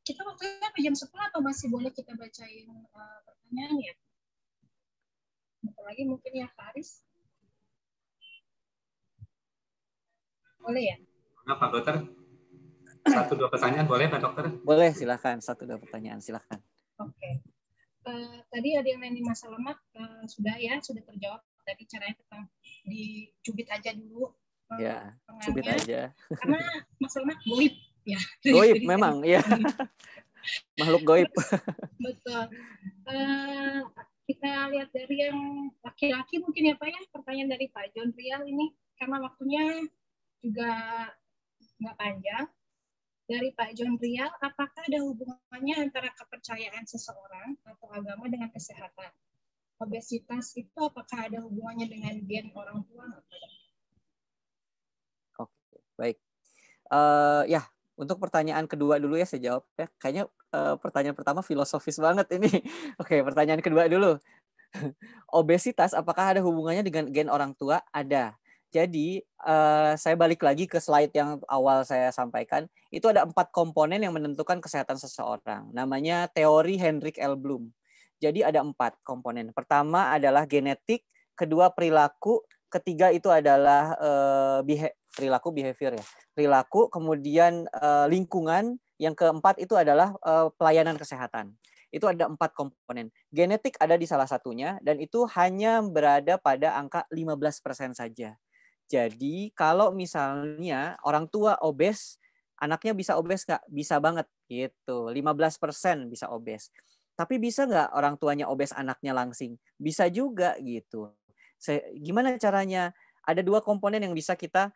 kita waktunya jam 10 atau masih boleh kita bacain pertanyaan ya? Lagi mungkin ya Faris. Boleh ya? Nah, Pak Dokter, 1-2 pertanyaan boleh Pak Dokter? Boleh, silakan. 1-2 pertanyaan, silakan. Oke. Tadi ada yang nanya masalah lemak, sudah terjawab tadi caranya tentang dicubit aja dulu. Ya, cubit aja. Karena masalah lemak goib ya. Goib memang, ya. Makhluk goib. Betul. Kita lihat dari yang laki-laki mungkin ya Pak ya, pertanyaan dari Pak John Rial ini karena waktunya juga nggak panjang. Dari Pak John Rial, apakah ada hubungannya antara kepercayaan seseorang atau agama dengan kesehatan? Obesitas itu apakah ada hubungannya dengan gen orang tua? Oke, baik. Ya, untuk pertanyaan kedua dulu ya saya jawab ya. Kayaknya pertanyaan pertama filosofis banget ini. Oke, pertanyaan kedua dulu. Obesitas apakah ada hubungannya dengan gen orang tua? Ada. Jadi saya balik lagi ke slide yang awal saya sampaikan. Itu ada 4 komponen yang menentukan kesehatan seseorang. Namanya teori Hendrik L. Bloom. Jadi ada 4 komponen. Pertama adalah genetik, kedua perilaku, ketiga itu adalah perilaku behavior ya. Perilaku, kemudian lingkungan, yang keempat itu adalah pelayanan kesehatan. Itu ada 4 komponen. Genetik ada di salah satunya dan itu hanya berada pada angka 15% saja. Jadi kalau misalnya orang tua obes, Anaknya bisa obes nggak? Bisa banget gitu. 15% bisa obes. Tapi bisa nggak orang tuanya obes anaknya langsing? Bisa juga gitu. Gimana caranya? Ada 2 komponen yang bisa kita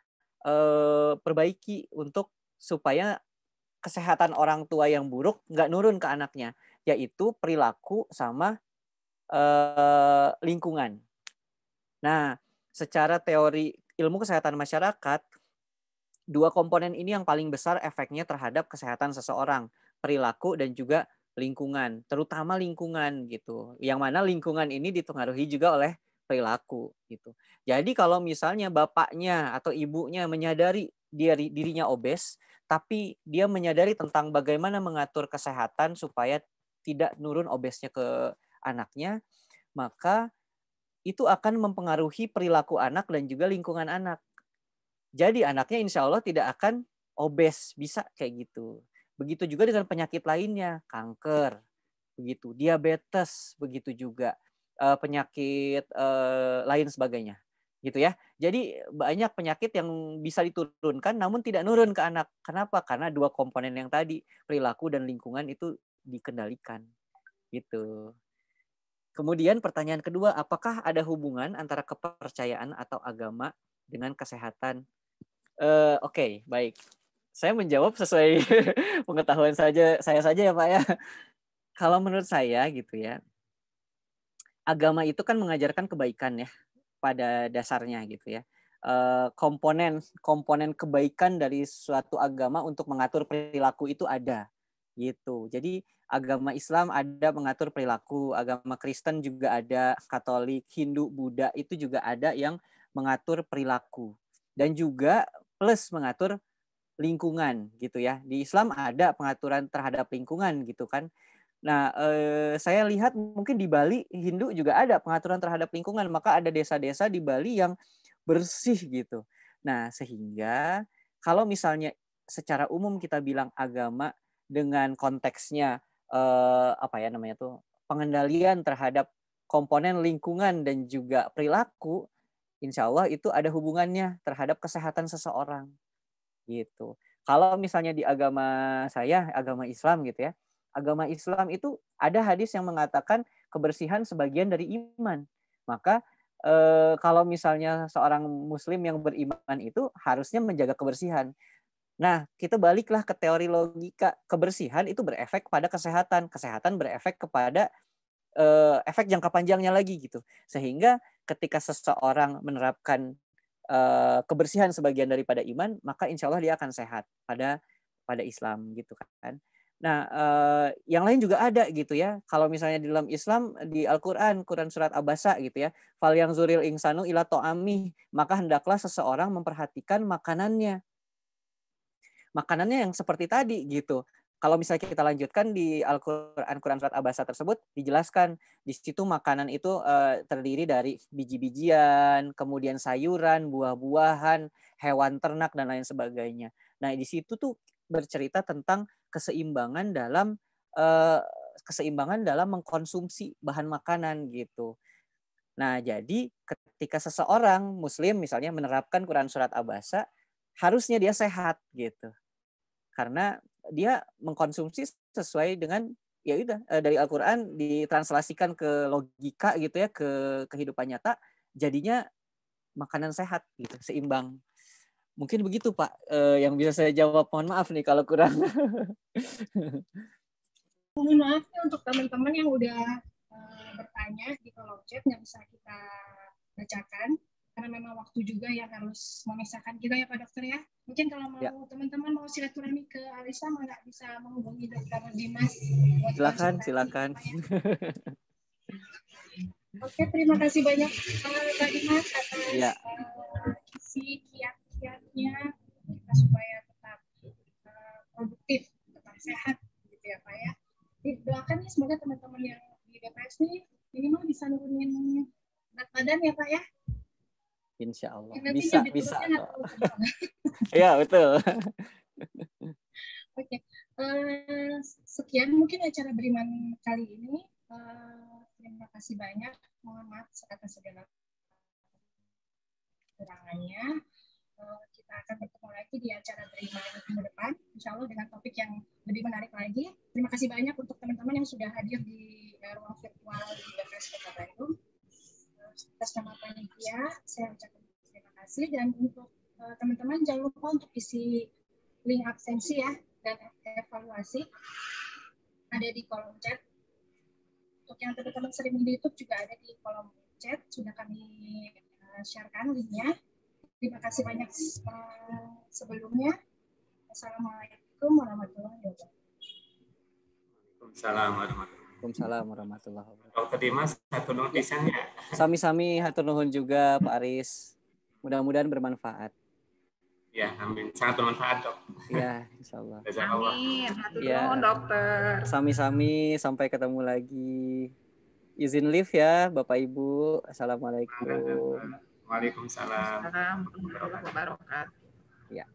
perbaiki untuk supaya kesehatan orang tua yang buruk nggak nurun ke anaknya, yaitu perilaku sama lingkungan. Nah, secara teori ilmu kesehatan masyarakat, 2 komponen ini yang paling besar efeknya terhadap kesehatan seseorang, perilaku dan juga lingkungan, terutama lingkungan gitu. Yang mana lingkungan ini dipengaruhi juga oleh perilaku gitu. Jadi kalau misalnya bapaknya atau ibunya menyadari dirinya obes, tapi dia menyadari tentang bagaimana mengatur kesehatan supaya tidak nurun obesnya ke anaknya, maka itu akan mempengaruhi perilaku anak dan juga lingkungan anak. Jadi anaknya insya Allah tidak akan obes, bisa kayak gitu. Begitu juga dengan penyakit lainnya, kanker, begitu, diabetes, begitu juga penyakit lain sebagainya, gitu ya. Jadi banyak penyakit yang bisa diturunkan, namun tidak nurun ke anak. Kenapa? Karena 2 komponen yang tadi, perilaku dan lingkungan itu dikendalikan, gitu. Kemudian pertanyaan kedua, apakah ada hubungan antara kepercayaan atau agama dengan kesehatan? Oke, baik. Saya menjawab sesuai pengetahuan saya saja ya Pak ya. Kalau menurut saya gitu ya, agama itu kan mengajarkan kebaikan ya pada dasarnya gitu ya. Komponen kebaikan dari suatu agama untuk mengatur perilaku itu ada gitu. Jadi agama Islam ada mengatur perilaku, agama Kristen juga ada, Katolik, Hindu, Buddha itu juga ada yang mengatur perilaku. Dan juga plus mengatur lingkungan gitu ya. Di Islam ada pengaturan terhadap lingkungan gitu kan. Nah, saya lihat mungkin di Bali Hindu juga ada pengaturan terhadap lingkungan, maka ada desa-desa di Bali yang bersih gitu. Nah, sehingga kalau misalnya secara umum kita bilang agama dengan konteksnya apa ya namanya tuh pengendalian terhadap komponen lingkungan dan juga perilaku, insya Allah itu ada hubungannya terhadap kesehatan seseorang gitu. Kalau misalnya di agama saya, agama Islam gitu ya, agama Islam itu ada hadis yang mengatakan kebersihan sebagian dari iman. Maka kalau misalnya seorang muslim yang beriman itu harusnya menjaga kebersihan. Nah, kita baliklah ke teori logika. Kebersihan itu berefek pada kesehatan. Kesehatan berefek kepada efek jangka panjangnya lagi gitu. Sehingga ketika seseorang menerapkan kebersihan sebagian daripada iman, maka insya Allah dia akan sehat pada Islam gitu kan. Nah, yang lain juga ada gitu ya. Kalau misalnya di dalam Islam di Al-Qur'an, Quran surat Abasa gitu ya. Fal yang zuril insanu ila to'ami, maka hendaklah seseorang memperhatikan makanannya. Makanannya yang seperti tadi gitu. Kalau misalnya kita lanjutkan di Al-Qur'an Quran surat Abasa tersebut dijelaskan di situ makanan itu terdiri dari biji-bijian, kemudian sayuran, buah-buahan, hewan ternak dan lain sebagainya. Nah, di situ tuh bercerita tentang keseimbangan dalam mengkonsumsi bahan makanan gitu. Nah, jadi ketika seseorang muslim misalnya menerapkan Quran surat Abasa, harusnya dia sehat gitu. Karena dia mengkonsumsi sesuai dengan ya udah dari Al-Qur'an ditranslasikan ke logika gitu ya, ke kehidupan nyata, jadinya makanan sehat gitu, seimbang. Mungkin begitu Pak yang bisa saya jawab. Mohon maaf nih kalau kurang. Mohon maaf nih untuk teman-teman yang udah bertanya di kolom chat nggak bisa kita bacakan karena memang waktu juga yang harus memisahkan kita ya Pak Dokter ya. Mungkin kalau mau teman-teman mau silaturahmi ke Alisa nggak bisa menghubungi Dokter Dimas. Silakan. Oke, terima kasih banyak Pak Dimas atas isi kiat-kiatnya kita supaya tetap produktif, tetap sehat gitu ya Pak ya. Doakan nih semoga teman-teman yang di BPS nih minimal bisa nurunin berat badan ya Pak ya. Insya Allah. Bisa. Iya, betul. Oke. Sekian mungkin acara Beriman kali ini. Terima kasih banyak. Mohon maaf atas segala kekurangannya. kita akan bertemu lagi di acara Terima minggu depan, insya Allah dengan topik yang lebih menarik lagi. Terima kasih banyak untuk teman-teman yang sudah hadir di ruang virtual di BPS Kota Bandung. Atas nama panitia, saya ucapkan terima kasih, dan untuk teman-teman jangan lupa untuk isi link absensi ya dan evaluasi ada di kolom chat. Untuk yang teman-teman sering di YouTube juga ada di kolom chat, sudah kami sharekan linknya. Terima kasih banyak sebelumnya. Assalamualaikum warahmatullahi wabarakatuh. Waalaikumsalam warahmatullahi wabarakatuh. Dr. Dimas, hatur nuhun pisannya. Sami-sami hatur nuhun juga Pak Aris. Mudah-mudahan bermanfaat. Ya, amin. Sangat bermanfaat, Dok. Ya, insya Allah. Amin. Hatur Ya. nuhun, dokter. Sami-sami, sampai ketemu lagi. Izin live ya, Bapak Ibu. Assalamualaikum. Waalaikumsalam. Assalamualaikum warahmatullahi wabarakatuh. Ya.